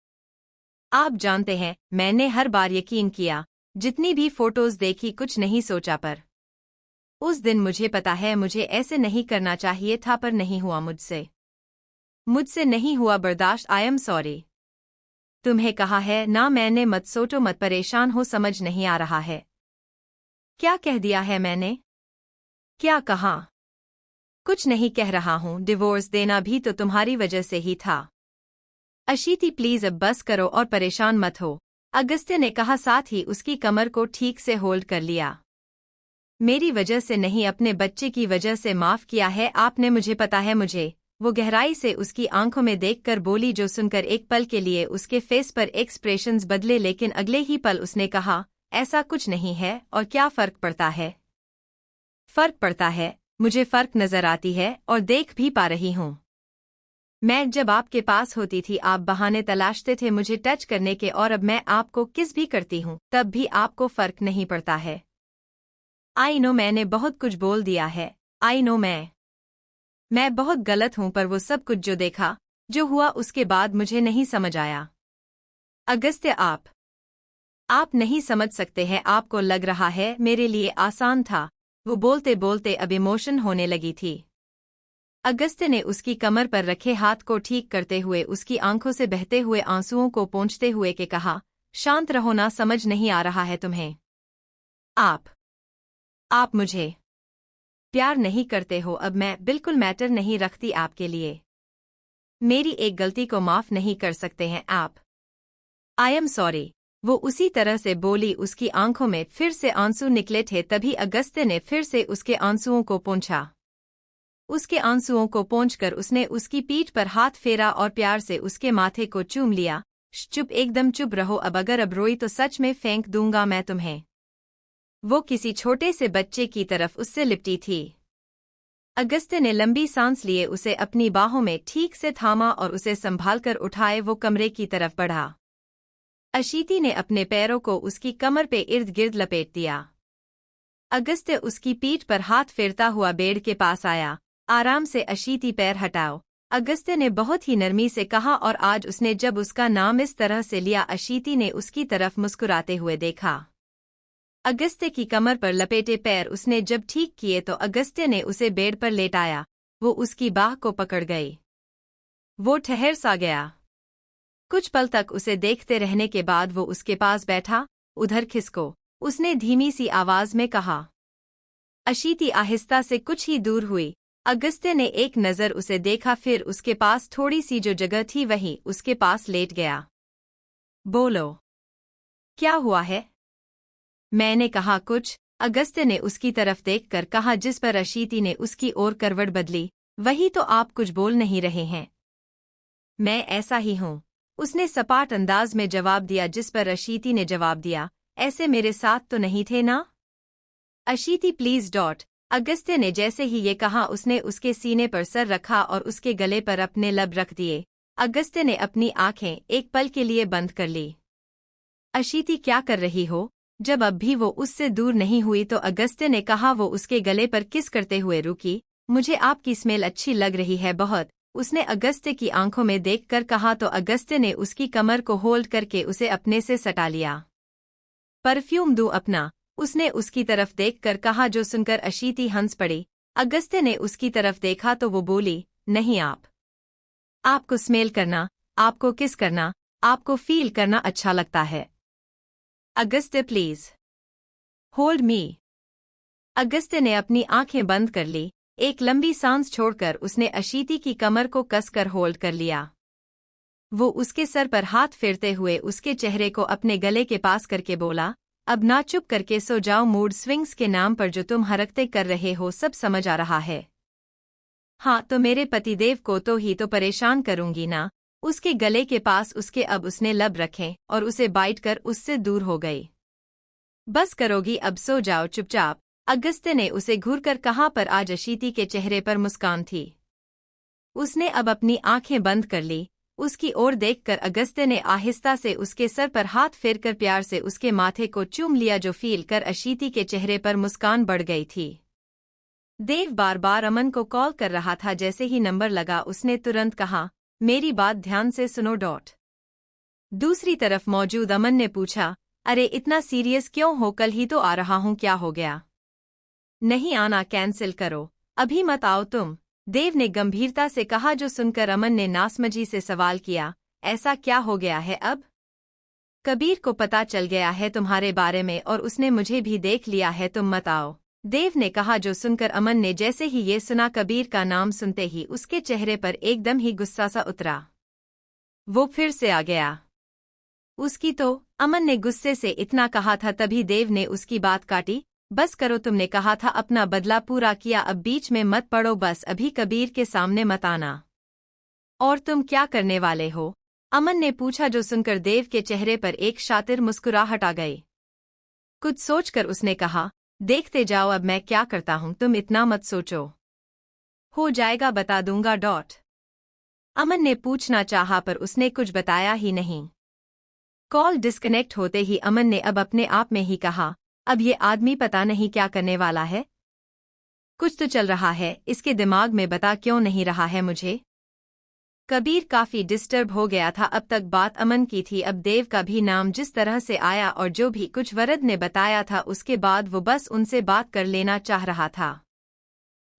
आप जानते हैं मैंने हर बार यकीन किया, जितनी भी फोटोज देखी कुछ नहीं सोचा, पर उस दिन मुझे पता है मुझे ऐसे नहीं करना चाहिए था, पर नहीं हुआ मुझसे नहीं हुआ बर्दाश्त। आई एम सॉरी। तुम्हें कहा है ना मैंने, मत सोचो मत परेशान हो, समझ नहीं आ रहा है। क्या कह दिया है मैंने? क्या कहा? कुछ नहीं कह रहा हूँ, डिवोर्स देना भी तो तुम्हारी वजह से ही था। अशीति प्लीज अब बस करो और परेशान मत हो, अगस्त्य ने कहा, साथ ही उसकी कमर को ठीक से होल्ड कर लिया। मेरी वजह से नहीं, अपने बच्चे की वजह से माफ किया है आपने मुझे, पता है मुझे। वो गहराई से उसकी आंखों में देखकर बोली, जो सुनकर एक पल के लिए उसके फेस पर एक्सप्रेशंस बदले, लेकिन अगले ही पल उसने कहा, ऐसा कुछ नहीं है, और क्या फर्क पड़ता है? फर्क पड़ता है, मुझे फर्क नजर आती है और देख भी पा रही हूँ। मैं जब आपके पास होती थी आप बहाने तलाशते थे मुझे टच करने के, और अब मैं आपको किस भी करती हूँ तब भी आपको फर्क नहीं पड़ता है। आई नो मैंने बहुत कुछ बोल दिया है। आई नो मैं बहुत गलत हूँ, पर वो सब कुछ जो देखा जो हुआ उसके बाद मुझे नहीं समझ आया। अगस्त्य, आप नहीं समझ सकते हैं, आपको लग रहा है मेरे लिए आसान था। वो बोलते बोलते अब इमोशन होने लगी थी। अगस्त्य ने उसकी कमर पर रखे हाथ को ठीक करते हुए उसकी आंखों से बहते हुए आंसुओं को पोंछते हुए के कहा, शांत रहो ना, समझ नहीं आ रहा है तुम्हें? आप मुझे प्यार नहीं करते हो, अब मैं बिल्कुल मैटर नहीं रखती आपके लिए। मेरी एक गलती को माफ नहीं कर सकते हैं आप? आई एम सॉरी। वो उसी तरह से बोली, उसकी आंखों में फिर से आंसू निकले थे। तभी अगस्त्य ने फिर से उसके आंसुओं को पोंछा। उसके आंसुओं को पोंछकर उसने उसकी पीठ पर हाथ फेरा और प्यार से उसके माथे को चूम लिया। चुप, एकदम चुप रहो, अब रोई तो सच में फेंक दूंगा मैं तुम्हें। वो किसी छोटे से बच्चे की तरफ उससे लिपटी थी। अगस्त्य ने लंबी सांस लिए उसे अपनी बाहों में ठीक से थामा और उसे संभालकर उठाए वो कमरे की तरफ बढ़ा। अशीति ने अपने पैरों को उसकी कमर पे इर्द गिर्द लपेट दिया। अगस्त्य उसकी पीठ पर हाथ फेरता हुआ बेड के पास आया। आराम से अशीति, पैर हटाओ, अगस्त्य ने बहुत ही नरमी से कहा, और आज उसने जब उसका नाम इस तरह से लिया, अशीति ने उसकी तरफ मुस्कुराते हुए देखा। अगस्त्य की कमर पर लपेटे पैर उसने जब ठीक किए तो अगस्त्य ने उसे बेड पर लेटाया। वो उसकी बाह को पकड़ गई। वो ठहर सा गया। कुछ पल तक उसे देखते रहने के बाद वो उसके पास बैठा। उधर खिसको, उसने धीमी सी आवाज में कहा। अशीति आहिस्ता से कुछ ही दूर हुई। अगस्त्य ने एक नज़र उसे देखा, फिर उसके पास थोड़ी सी जो जगह थी वहीं उसके पास लेट गया। बोलो, क्या हुआ है? मैंने कहा कुछ, अगस्त्य ने उसकी तरफ देखकर कहा, जिस पर अशीति ने उसकी ओर करवट बदली। वही तो, आप कुछ बोल नहीं रहे हैं। मैं ऐसा ही हूँ, उसने सपाट अंदाज में जवाब दिया, जिस पर अशीति ने जवाब दिया, ऐसे मेरे साथ तो नहीं थे ना? अशीति प्लीज डॉट। अगस्त्य ने जैसे ही ये कहा उसने उसके सीने पर सर रखा और उसके गले पर अपने लब रख दिए। अगस्त्य ने अपनी आंखें एक पल के लिए बंद कर ली। अशीति क्या कर रही हो? जब अब भी वो उससे दूर नहीं हुई तो अगस्त्य ने कहा। वो उसके गले पर किस करते हुए रुकी। मुझे आपकी स्मेल अच्छी लग रही है बहुत, उसने अगस्त्य की आंखों में देखकर कहा तो अगस्त्य ने उसकी कमर को होल्ड करके उसे अपने से सटा लिया। परफ्यूम दूं अपना, उसने उसकी तरफ देखकर कहा जो सुनकर अशीति हंस पड़ी। अगस्त्य ने उसकी तरफ देखा तो वो बोली, नहीं आपको स्मेल करना, आपको किस करना, आपको फील करना अच्छा लगता है। Agastya please hold me. Agastya ने अपनी आंखें बंद कर ली। एक लंबी सांस छोड़कर उसने अशीति की कमर को कसकर होल्ड कर लिया। वो उसके सर पर हाथ फेरते हुए उसके चेहरे को अपने गले के पास करके बोला, अब ना चुप करके सो जाओ। मूड स्विंग्स के नाम पर जो तुम हरकतें कर रहे हो सब समझ आ रहा है। हाँ तो मेरे पतिदेव को तो परेशान करूंगी ना। उसके गले के पास उसके अब उसने लब रखे और उसे बाइट कर उससे दूर हो गई। बस करोगी अब, सो जाओ चुपचाप, अगस्त्य ने उसे घूरकर कहा। पर आज अशीति के चेहरे पर मुस्कान थी। उसने अब अपनी आंखें बंद कर ली। उसकी ओर देखकर अगस्त्य ने आहिस्ता से उसके सर पर हाथ फेरकर प्यार से उसके माथे को चूम लिया जो फील कर अशीति के चेहरे पर मुस्कान बढ़ गई थी। देव बार बार अमन को कॉल कर रहा था। जैसे ही नंबर लगा उसने तुरंत कहा, मेरी बात ध्यान से सुनो डॉट। दूसरी तरफ मौजूद अमन ने पूछा, अरे इतना सीरियस क्यों हो? कल ही तो आ रहा हूँ, क्या हो गया? नहीं आना कैंसिल करो, अभी मत आओ तुम, देव ने गंभीरता से कहा। जो सुनकर अमन ने नासमझी से सवाल किया, ऐसा क्या हो गया है अब? कबीर को पता चल गया है तुम्हारे बारे में और उसने मुझे भी देख लिया है, तुम मत आओ, देव ने कहा। जो सुनकर अमन ने जैसे ही ये सुना कबीर का नाम सुनते ही उसके चेहरे पर एकदम ही गुस्सा सा उतरा। वो फिर से आ गया उसकी तो। अमन ने गुस्से से इतना कहा था तभी देव ने उसकी बात काटी। बस करो, तुमने कहा था अपना बदला पूरा किया, अब बीच में मत पड़ो, बस अभी कबीर के सामने मत आना। और तुम क्या करने वाले हो? अमन ने पूछा। जो सुनकर देव के चेहरे पर एक शातिर मुस्कुराहट आ गई। कुछ सोचकर उसने कहा, देखते जाओ अब मैं क्या करता हूं, तुम इतना मत सोचो, हो जाएगा बता दूंगा डॉट। अमन ने पूछना चाहा पर उसने कुछ बताया ही नहीं। कॉल डिस्कनेक्ट होते ही अमन ने अब अपने आप में ही कहा, अब ये आदमी पता नहीं क्या करने वाला है। कुछ तो चल रहा है इसके दिमाग में, बता क्यों नहीं रहा है मुझे। कबीर काफी डिस्टर्ब हो गया था। अब तक बात अमन की थी, अब देव का भी नाम जिस तरह से आया और जो भी कुछ वरद ने बताया था उसके बाद वो बस उनसे बात कर लेना चाह रहा था।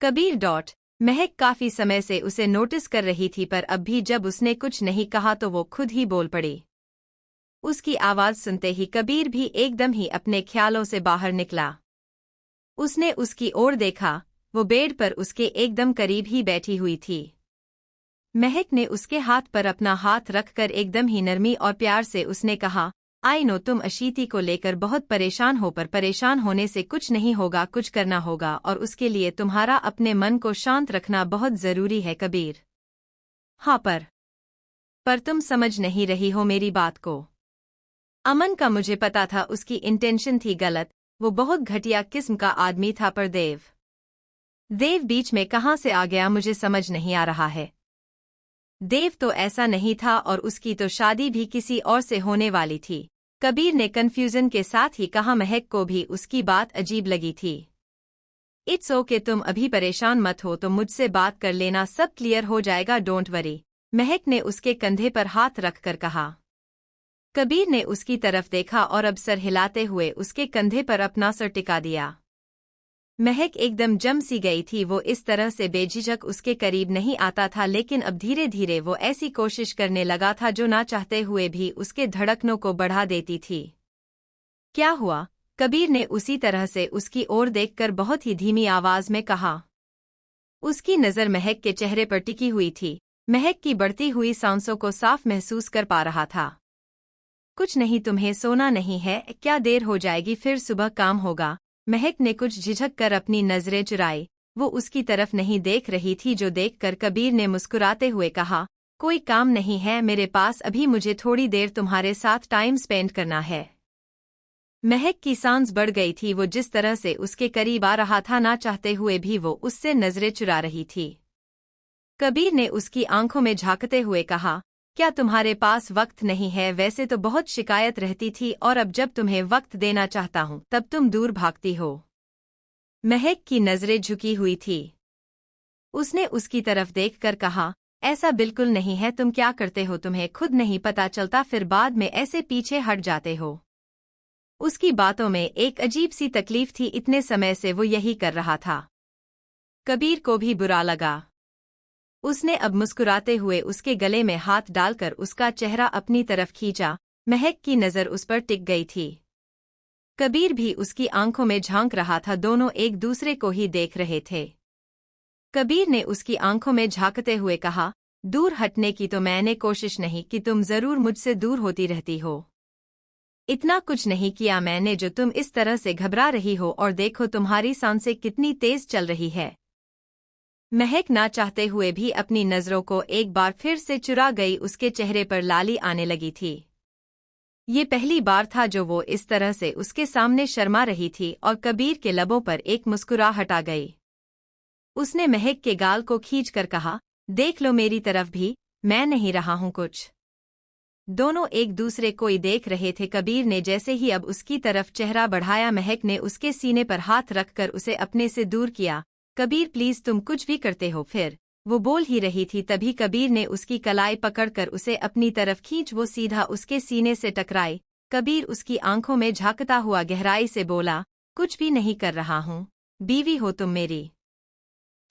कबीर डॉट। महक काफी समय से उसे नोटिस कर रही थी पर अब भी जब उसने कुछ नहीं कहा तो वो खुद ही बोल पड़ी। उसकी आवाज सुनते ही कबीर भी एकदम ही अपने ख्यालों से बाहर निकला। उसने उसकी ओर देखा, वो बेड पर उसके एकदम करीब ही बैठी हुई थी। महक ने उसके हाथ पर अपना हाथ रखकर एकदम ही नरमी और प्यार से उसने कहा, आई नो तुम अशीति को लेकर बहुत परेशान हो, पर परेशान होने से कुछ नहीं होगा, कुछ करना होगा और उसके लिए तुम्हारा अपने मन को शांत रखना बहुत जरूरी है कबीर। हाँ पर तुम समझ नहीं रही हो मेरी बात को। अमन का मुझे पता था उसकी इंटेंशन थी गलत, वो बहुत घटिया किस्म का आदमी था, पर देव बीच में कहाँ से आ गया मुझे समझ नहीं आ रहा है। देव तो ऐसा नहीं था और उसकी तो शादी भी किसी और से होने वाली थी। कबीर ने कन्फ्यूजन के साथ ही कहा। महक को भी उसकी बात अजीब लगी थी। इट्स ओके, तुम अभी परेशान मत हो, तो मुझसे बात कर लेना, सब क्लियर हो जाएगा, डोंट वरी, महक ने उसके कंधे पर हाथ रखकर कहा। कबीर ने उसकी तरफ देखा और अब सर हिलाते हुए उसके कंधे पर अपना सर टिका दिया। महक एकदम जम सी गई थी। वो इस तरह से बेझिझक उसके करीब नहीं आता था, लेकिन अब धीरे धीरे वो ऐसी कोशिश करने लगा था जो ना चाहते हुए भी उसके धड़कनों को बढ़ा देती थी। क्या हुआ? कबीर ने उसी तरह से उसकी ओर देखकर बहुत ही धीमी आवाज में कहा। उसकी नज़र महक के चेहरे पर टिकी हुई थी। महक की बढ़ती हुई सांसों को साफ महसूस कर पा रहा था। कुछ नहीं, तुम्हें सोना नहीं है क्या? देर हो जाएगी, फिर सुबह काम होगा। महक ने कुछ झिझक कर अपनी नजरें चुराई। वो उसकी तरफ नहीं देख रही थी, जो देखकर कबीर ने मुस्कुराते हुए कहा, कोई काम नहीं है मेरे पास अभी, मुझे थोड़ी देर तुम्हारे साथ टाइम स्पेंड करना है। महक की सांस बढ़ गई थी। वो जिस तरह से उसके करीब आ रहा था, ना चाहते हुए भी वो उससे नजरें चुरा रही थी। कबीर ने उसकी आंखों में झांकते हुए कहा, क्या तुम्हारे पास वक्त नहीं है? वैसे तो बहुत शिकायत रहती थी, और अब जब तुम्हें वक्त देना चाहता हूं तब तुम दूर भागती हो। महक की नजरें झुकी हुई थी। उसने उसकी तरफ देखकर कहा, ऐसा बिल्कुल नहीं है। तुम क्या करते हो तुम्हें खुद नहीं पता चलता, फिर बाद में ऐसे पीछे हट जाते हो। उसकी बातों में एक अजीब सी तकलीफ थी। इतने समय से वो यही कर रहा था। कबीर को भी बुरा लगा। उसने अब मुस्कुराते हुए उसके गले में हाथ डालकर उसका चेहरा अपनी तरफ खींचा। महक की नज़र उस पर टिक गई थी। कबीर भी उसकी आंखों में झांक रहा था। दोनों एक दूसरे को ही देख रहे थे। कबीर ने उसकी आंखों में झांकते हुए कहा, दूर हटने की तो मैंने कोशिश नहीं की, तुम जरूर मुझसे दूर होती रहती हो। इतना कुछ नहीं किया मैंने जो तुम इस तरह से घबरा रही हो, और देखो तुम्हारी सांसें कितनी तेज चल रही है। महक ना चाहते हुए भी अपनी नजरों को एक बार फिर से चुरा गई। उसके चेहरे पर लाली आने लगी थी। ये पहली बार था जो वो इस तरह से उसके सामने शर्मा रही थी, और कबीर के लबों पर एक मुस्कुराहट आ गई। उसने महक के गाल को खींचकर कहा, देख लो मेरी तरफ भी, मैं नहीं रहा हूं कुछ। दोनों एक दूसरे को ही देख रहे थे। कबीर ने जैसे ही अब उसकी तरफ चेहरा बढ़ाया, महक ने उसके सीने पर हाथ रखकर उसे अपने से दूर किया। कबीर प्लीज, तुम कुछ भी करते हो। फिर वो बोल ही रही थी, तभी कबीर ने उसकी कलाई पकड़कर उसे अपनी तरफ खींच। वो सीधा उसके सीने से टकराई। कबीर उसकी आंखों में झांकता हुआ गहराई से बोला, कुछ भी नहीं कर रहा हूं, बीवी हो तुम मेरी,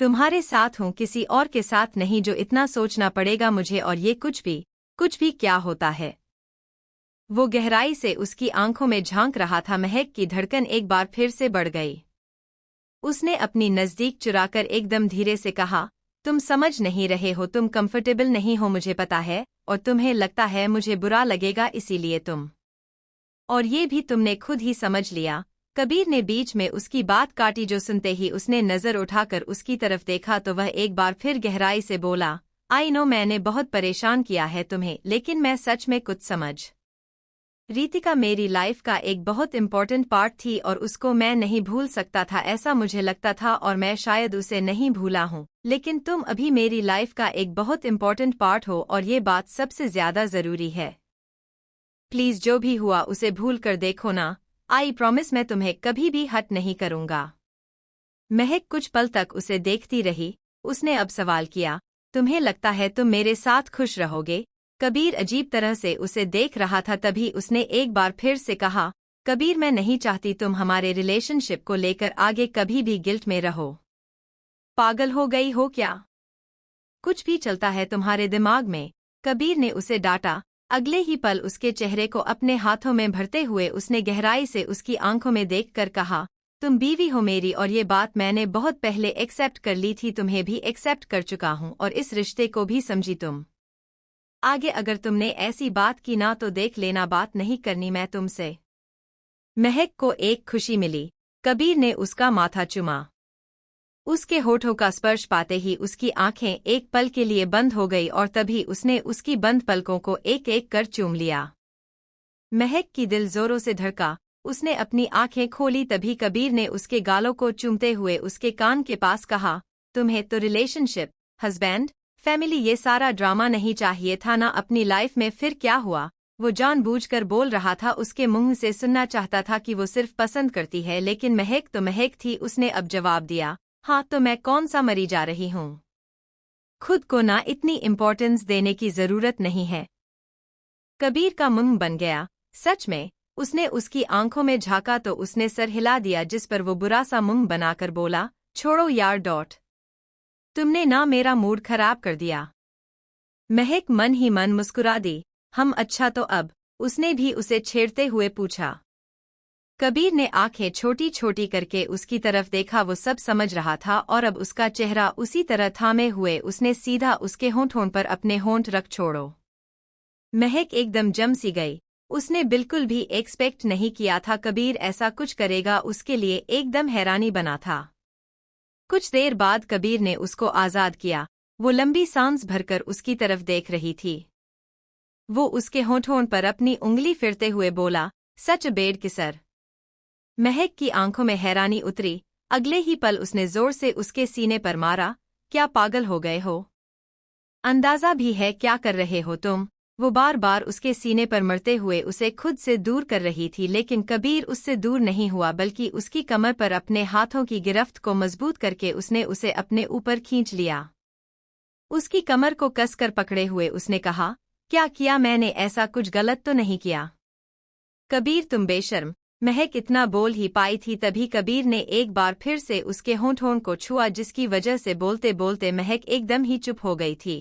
तुम्हारे साथ हूं, किसी और के साथ नहीं जो इतना सोचना पड़ेगा मुझे। और ये कुछ भी क्या होता है? वो गहराई से उसकी आंखों में झांक रहा था। महक की धड़कन एक बार फिर से बढ़ गई। उसने अपनी नजदीक चुराकर एकदम धीरे से कहा, तुम समझ नहीं रहे हो, तुम कंफर्टेबल नहीं हो, मुझे पता है, और तुम्हें लगता है मुझे बुरा लगेगा, इसीलिए तुम, और ये भी तुमने खुद ही समझ लिया। कबीर ने बीच में उसकी बात काटी। जो सुनते ही उसने नजर उठाकर उसकी तरफ देखा तो वह एक बार फिर गहराई से बोला, आई नो मैंने बहुत परेशान किया है तुम्हें, लेकिन मैं सच में कुछ समझ। रितिका मेरी लाइफ का एक बहुत इम्पोर्टेंट पार्ट थी, और उसको मैं नहीं भूल सकता था, ऐसा मुझे लगता था, और मैं शायद उसे नहीं भूला हूँ। लेकिन तुम अभी मेरी लाइफ का एक बहुत इम्पोर्टेंट पार्ट हो, और ये बात सबसे ज्यादा जरूरी है। प्लीज जो भी हुआ उसे भूल कर देखो ना। आई प्रॉमिस मैं तुम्हें कभी भी हट नहीं करूंगा। महक कुछ पल तक उसे देखती रही। उसने अब सवाल किया, तुम्हें लगता है तुम मेरे साथ खुश रहोगे? कबीर अजीब तरह से उसे देख रहा था। तभी उसने एक बार फिर से कहा, कबीर मैं नहीं चाहती तुम हमारे रिलेशनशिप को लेकर आगे कभी भी गिल्ट में रहो। पागल हो गई हो क्या? कुछ भी चलता है तुम्हारे दिमाग में? कबीर ने उसे डांटा। अगले ही पल उसके चेहरे को अपने हाथों में भरते हुए उसने गहराई से उसकी आंखों में देखकर कहा, तुम बीवी हो मेरी, और ये बात मैंने बहुत पहले एक्सेप्ट कर ली थी, तुम्हें भी एक्सेप्ट कर चुका हूं, और इस रिश्ते को भी समझी तुम। आगे अगर तुमने ऐसी बात की ना तो देख लेना, बात नहीं करनी मैं तुमसे। महक को एक खुशी मिली। कबीर ने उसका माथा चुमा। उसके होठों का स्पर्श पाते ही उसकी आंखें एक पल के लिए बंद हो गई, और तभी उसने उसकी बंद पलकों को एक एक कर चूम लिया। महक की दिल जोरों से धड़का। उसने अपनी आंखें खोली। तभी कबीर ने उसके गालों को चूमते हुए उसके कान के पास कहा, तुम्हें तो रिलेशनशिप, हस्बैंड, फैमिली, ये सारा ड्रामा नहीं चाहिए था ना अपनी लाइफ में? फिर क्या हुआ? वो जानबूझकर बोल रहा था। उसके मुंह से सुनना चाहता था कि वो सिर्फ पसंद करती है, लेकिन महक तो महक थी। उसने अब जवाब दिया, हाँ तो मैं कौन सा मरी जा रही हूँ? खुद को ना इतनी इम्पोर्टेंस देने की जरूरत नहीं है। कबीर का मुंह बन गया। सच में? उसने उसकी आंखों में झांका तो उसने सर हिला दिया, जिस पर वो बुरा सा मुंह बनाकर बोला, छोड़ो यार डॉट, तुमने ना मेरा मूड खराब कर दिया। महक मन ही मन मुस्कुरा दी। हम अच्छा तो अब? उसने भी उसे छेड़ते हुए पूछा। कबीर ने आंखें छोटी छोटी करके उसकी तरफ देखा। वो सब समझ रहा था, और अब उसका चेहरा उसी तरह थामे हुए उसने सीधा उसके होंठों पर अपने होंठ रख छोड़ो। महक एकदम जम सी गई। उसने बिल्कुल भी एक्सपेक्ट नहीं किया था कबीर ऐसा कुछ करेगा। उसके लिए एकदम हैरानी बना था। कुछ देर बाद कबीर ने उसको आजाद किया। वो लंबी सांस भरकर उसकी तरफ देख रही थी। वो उसके होंठों पर अपनी उंगली फिरते हुए बोला, सच अ बेड किसर। महक की आंखों में हैरानी उतरी। अगले ही पल उसने जोर से उसके सीने पर मारा। क्या पागल हो गए हो? अंदाजा भी है क्या कर रहे हो तुम? वो बार बार उसके सीने पर मरते हुए उसे खुद से दूर कर रही थी, लेकिन कबीर उससे दूर नहीं हुआ, बल्कि उसकी कमर पर अपने हाथों की गिरफ्त को मजबूत करके उसने उसे अपने ऊपर खींच लिया। उसकी कमर को कसकर पकड़े हुए उसने कहा, क्या किया मैंने? ऐसा कुछ गलत तो नहीं किया? कबीर तुम बेशर्म। महक इतना बोल ही पाई थी, तभी कबीर ने एक बार फिर से उसके होंठों को छुआ, जिसकी वजह से बोलते बोलते महक एकदम ही चुप हो गई थी।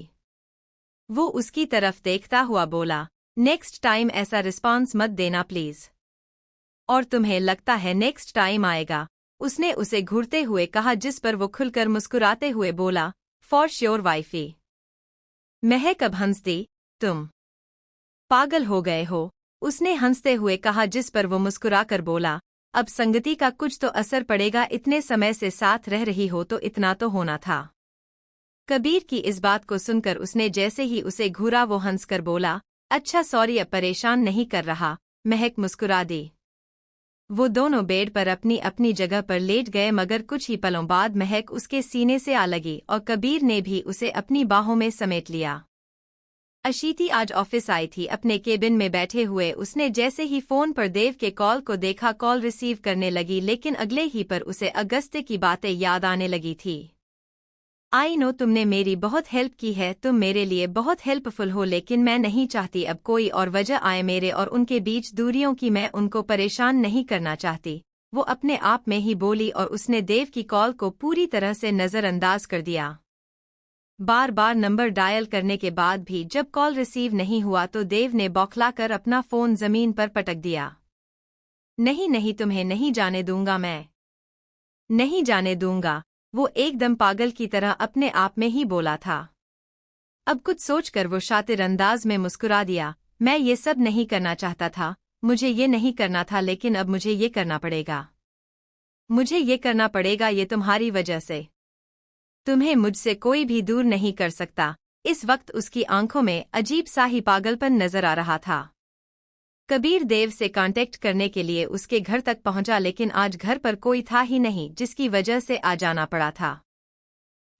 वो उसकी तरफ देखता हुआ बोला, नेक्स्ट टाइम ऐसा रिस्पॉन्स मत देना प्लीज। और तुम्हें लगता है नेक्स्ट टाइम आएगा? उसने उसे घूरते हुए कहा, जिस पर वो खुलकर मुस्कुराते हुए बोला, फॉर श्योर वाइफी। महक अब हंस दी। तुम पागल हो गए हो? उसने हंसते हुए कहा, जिस पर वो मुस्कुराकर बोला, अब संगति का कुछ तो असर पड़ेगा, इतने समय से साथ रह रही हो तो इतना तो होना था। कबीर की इस बात को सुनकर उसने जैसे ही उसे घूरा वो हंसकर बोला, अच्छा सॉरी, अब परेशान नहीं कर रहा। महक मुस्कुरा दी। वो दोनों बेड पर अपनी अपनी जगह पर लेट गए, मगर कुछ ही पलों बाद महक उसके सीने से आ लगी और कबीर ने भी उसे अपनी बाहों में समेट लिया। अशीति आज ऑफिस आई थी। अपने केबिन में बैठे हुए उसने जैसे ही फोन पर देव के कॉल को देखा, कॉल रिसीव करने लगी, लेकिन अगले ही पर उसे अगस्त्य की बातें याद आने लगी थी। आई नो तुमने मेरी बहुत हेल्प की है, तुम मेरे लिए बहुत हेल्पफुल हो, लेकिन मैं नहीं चाहती अब कोई और वजह आए मेरे और उनके बीच दूरियों की। मैं उनको परेशान नहीं करना चाहती। वो अपने आप में ही बोली और उसने देव की कॉल को पूरी तरह से नज़रअंदाज कर दिया। बार बार नंबर डायल करने के बाद भी जब कॉल रिसीव नहीं हुआ तो देव ने बौखलाकर अपना फोन जमीन पर पटक दिया। नहीं नहीं, तुम्हें नहीं जाने दूंगा, मैं नहीं जाने दूंगा। वो एकदम पागल की तरह अपने आप में ही बोला था। अब कुछ सोचकर वो शातिर अंदाज में मुस्कुरा दिया। मैं ये सब नहीं करना चाहता था, मुझे ये नहीं करना था, लेकिन अब मुझे ये करना पड़ेगा। मुझे ये करना पड़ेगा, ये तुम्हारी वजह से। तुम्हें मुझसे कोई भी दूर नहीं कर सकता। इस वक्त उसकी आंखों में अजीब सा ही पागलपन नजर आ रहा था। कबीर देव से कांटेक्ट करने के लिए उसके घर तक पहुंचा, लेकिन आज घर पर कोई था ही नहीं, जिसकी वजह से आ जाना पड़ा था।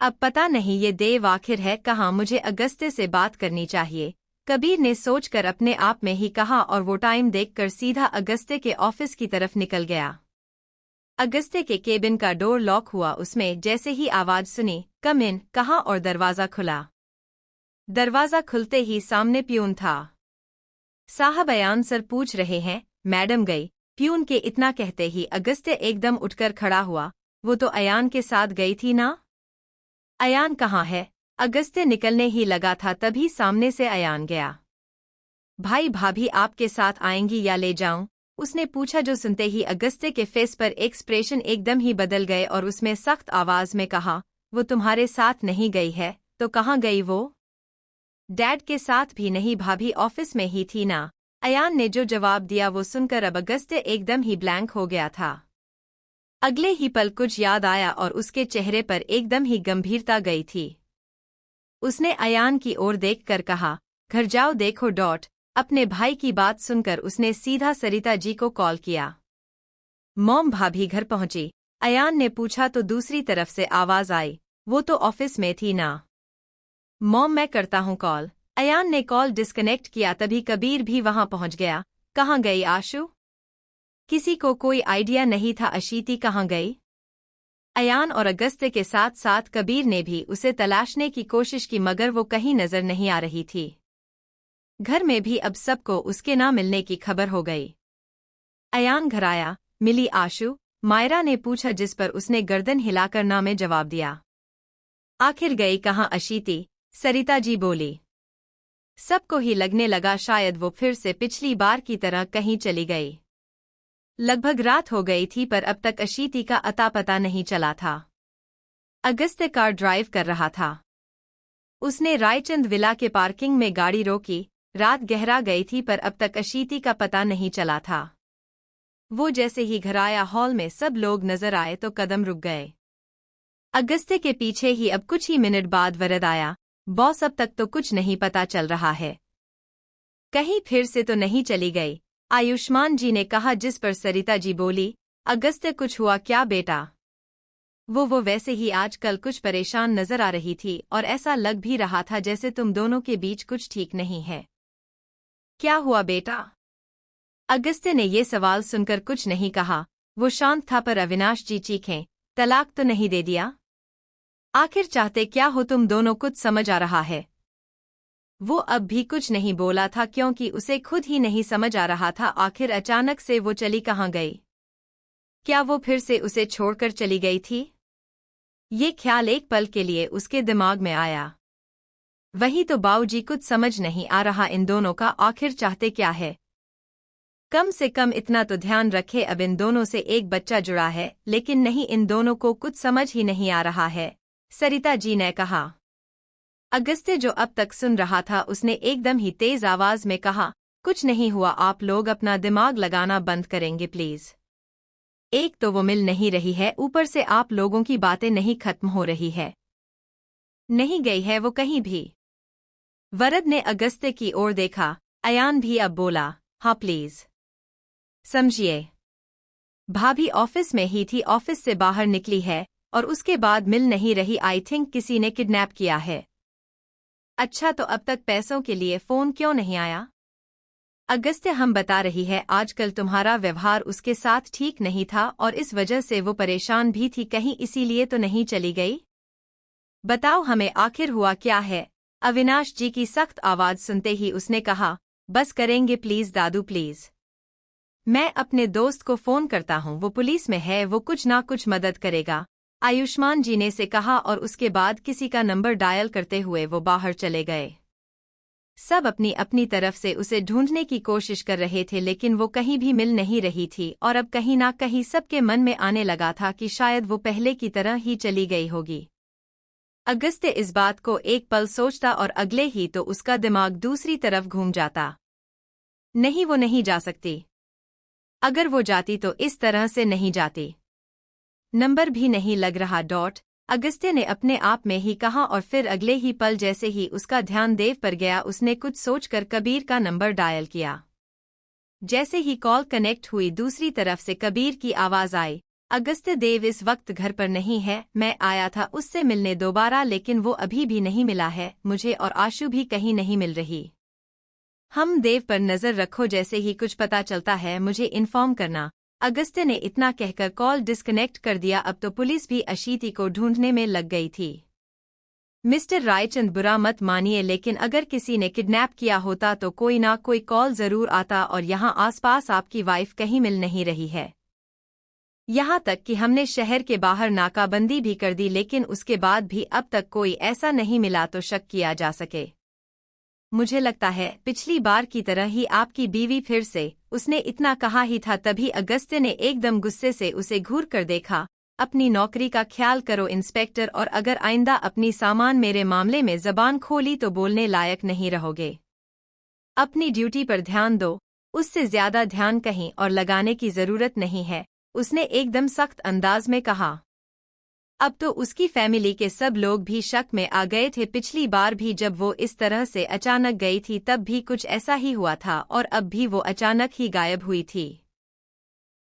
अब पता नहीं ये देव आखिर है कहाँ, मुझे अगस्त्य से बात करनी चाहिए, कबीर ने सोचकर अपने आप में ही कहा, और वो टाइम देखकर सीधा अगस्त्य के ऑफिस की तरफ निकल गया। अगस्त्य के केबिन का डोर लॉक हुआ। उसमें जैसे ही आवाज सुनी, कम इन, कहा, और दरवाजा खुला। दरवाजा खुलते ही सामने प्यून था। साहब अयान सर पूछ रहे हैं? मैडम गई। प्यून के इतना कहते ही अगस्त्य एकदम उठकर खड़ा हुआ। वो तो अयान के साथ गई थी ना? अयान कहाँ है? अगस्त्य निकलने ही लगा था, तभी सामने से अयान गया। भाई भाभी आपके साथ आएंगी या ले जाऊं? उसने पूछा, जो सुनते ही अगस्त्य के फेस पर एक्सप्रेशन एकदम ही बदल गए और उसमें सख्त आवाज में कहा, वो तुम्हारे साथ नहीं गई है तो कहाँ गई वो? डैड के साथ भी नहीं, भाभी ऑफिस में ही थी ना। अयान ने जो जवाब दिया वो सुनकर अब अगस्त्य एकदम ही ब्लैंक हो गया था। अगले ही पल कुछ याद आया और उसके चेहरे पर एकदम ही गंभीरता गई थी। उसने अयान की ओर देखकर कहा, घर जाओ देखो डॉट। अपने भाई की बात सुनकर उसने सीधा सरिता जी को कॉल किया। मॉम भाभी घर पहुंची? अयान ने पूछा तो दूसरी तरफ से आवाज आई, वो तो ऑफिस में थी ना। मॉम मैं करता हूँ कॉल। अयान ने कॉल डिस्कनेक्ट किया, तभी कबीर भी वहां पहुंच गया। कहाँ गई आशु? किसी को कोई आइडिया नहीं था अशीति कहाँ गई। अयान और अगस्त्य के साथ साथ कबीर ने भी उसे तलाशने की कोशिश की, मगर वो कहीं नजर नहीं आ रही थी। घर में भी अब सबको उसके ना मिलने की खबर हो गई। अयान घर आया। मिली आशु? मायरा ने पूछा, जिस पर उसने गर्दन हिलाकर ना में जवाब दिया। आखिर गई कहाँ अशीति? सरिता जी बोली। सबको ही लगने लगा शायद वो फिर से पिछली बार की तरह कहीं चली गई। लगभग रात हो गई थी, पर अब तक अशीति का अता पता नहीं चला था। अगस्त्य कार ड्राइव कर रहा था। उसने रायचंद विला के पार्किंग में गाड़ी रोकी। रात गहरा गई थी, पर अब तक अशीति का पता नहीं चला था। वो जैसे ही घर आया, हॉल में सब लोग नजर आए तो कदम रुक गए। अगस्त्य के पीछे ही अब कुछ ही मिनट बाद वरद आया। बॉस अब तक तो कुछ नहीं पता चल रहा है, कहीं फिर से तो नहीं चली गई? आयुष्मान जी ने कहा, जिस पर सरिता जी बोली, अगस्त्य, कुछ हुआ क्या बेटा? वो वैसे ही आजकल कुछ परेशान नजर आ रही थी और ऐसा लग भी रहा था जैसे तुम दोनों के बीच कुछ ठीक नहीं है। क्या हुआ बेटा? अगस्त्य ने ये सवाल सुनकर कुछ नहीं कहा। वो शांत था, पर अविनाश जी चीखें, तलाक तो नहीं दे दिया? आखिर चाहते क्या हो तुम दोनों? कुछ समझ आ रहा है? वो अब भी कुछ नहीं बोला था क्योंकि उसे खुद ही नहीं समझ आ रहा था आखिर अचानक से वो चली कहाँ गई। क्या वो फिर से उसे छोड़कर चली गई थी? ये ख्याल एक पल के लिए उसके दिमाग में आया। वही तो बाऊजी, कुछ समझ नहीं आ रहा इन दोनों का आखिर चाहते क्या है। कम से कम इतना तो ध्यान रखे, अब इन दोनों से एक बच्चा जुड़ा है, लेकिन नहीं, इन दोनों को कुछ समझ ही नहीं आ रहा है, सरिता जी ने कहा। अगस्त्य जो अब तक सुन रहा था उसने एकदम ही तेज आवाज में कहा, कुछ नहीं हुआ, आप लोग अपना दिमाग लगाना बंद करेंगे प्लीज। एक तो वो मिल नहीं रही है, ऊपर से आप लोगों की बातें नहीं खत्म हो रही है। नहीं गई है वो कहीं भी। वरद ने अगस्त्य की ओर देखा। अयान भी अब बोला, हाँ प्लीज समझिए। भाभी ऑफिस में ही थी, ऑफिस से बाहर निकली है और उसके बाद मिल नहीं रही, आई थिंक किसी ने किडनैप किया है। अच्छा, तो अब तक पैसों के लिए फोन क्यों नहीं आया? अगस्त्य, हम बता रही है, आजकल तुम्हारा व्यवहार उसके साथ ठीक नहीं था और इस वजह से वो परेशान भी थी, कहीं इसीलिए तो नहीं चली गई? बताओ हमें आखिर हुआ क्या है? अविनाश जी की सख्त आवाज सुनते ही उसने कहा, बस करेंगे प्लीज दादू प्लीज। मैं अपने दोस्त को फोन करता हूँ, वो पुलिस में है, वो कुछ ना कुछ मदद करेगा, आयुष्मान जी ने से कहा और उसके बाद किसी का नंबर डायल करते हुए वो बाहर चले गए। सब अपनी अपनी तरफ से उसे ढूंढने की कोशिश कर रहे थे, लेकिन वो कहीं भी मिल नहीं रही थी और अब कहीं ना कहीं सबके मन में आने लगा था कि शायद वो पहले की तरह ही चली गई होगी। अगस्त्य इस बात को एक पल सोचता और अगले ही तो उसका दिमाग दूसरी तरफ घूम जाता। नहीं, वो नहीं जा सकती। अगर वो जाती तो इस तरह से नहीं जाती। नंबर भी नहीं लग रहा। अगस्त्य ने अपने आप में ही कहा और फिर अगले ही पल जैसे ही उसका ध्यान देव पर गया, उसने कुछ सोचकर कबीर का नंबर डायल किया। जैसे ही कॉल कनेक्ट हुई, दूसरी तरफ से कबीर की आवाज आई, अगस्त्य देव इस वक्त घर पर नहीं है, मैं आया था उससे मिलने दोबारा, लेकिन वो अभी भी नहीं मिला है मुझे, और आशु भी कहीं नहीं मिल रही। हम देव पर नजर रखो, जैसे ही कुछ पता चलता है मुझे इन्फॉर्म करना। अगस्त्य ने इतना कहकर कॉल डिस्कनेक्ट कर दिया। अब तो पुलिस भी अशीति को ढूंढने में लग गई थी। मिस्टर रायचंद, बुरा मत मानिए, लेकिन अगर किसी ने किडनैप किया होता तो कोई ना कोई कॉल जरूर आता, और यहाँ आसपास आपकी वाइफ कहीं मिल नहीं रही है। यहाँ तक कि हमने शहर के बाहर नाकाबंदी भी कर दी, लेकिन उसके बाद भी अब तक कोई ऐसा नहीं मिला तो शक किया जा सके। मुझे लगता है पिछली बार की तरह ही आपकी बीवी फिर से, उसने इतना कहा ही था तभी अगस्त्य ने एकदम गुस्से से उसे घूर कर देखा। अपनी नौकरी का ख्याल करो इंस्पेक्टर, और अगर आइंदा अपनी सामान मेरे मामले में जबान खोली तो बोलने लायक नहीं रहोगे। अपनी ड्यूटी पर ध्यान दो, उससे ज्यादा ध्यान कहीं और लगाने की जरूरत नहीं है, उसने एकदम सख्त अंदाज में कहा। अब तो उसकी फैमिली के सब लोग भी शक में आ गए थे। पिछली बार भी जब वो इस तरह से अचानक गई थी तब भी कुछ ऐसा ही हुआ था, और अब भी वो अचानक ही गायब हुई थी।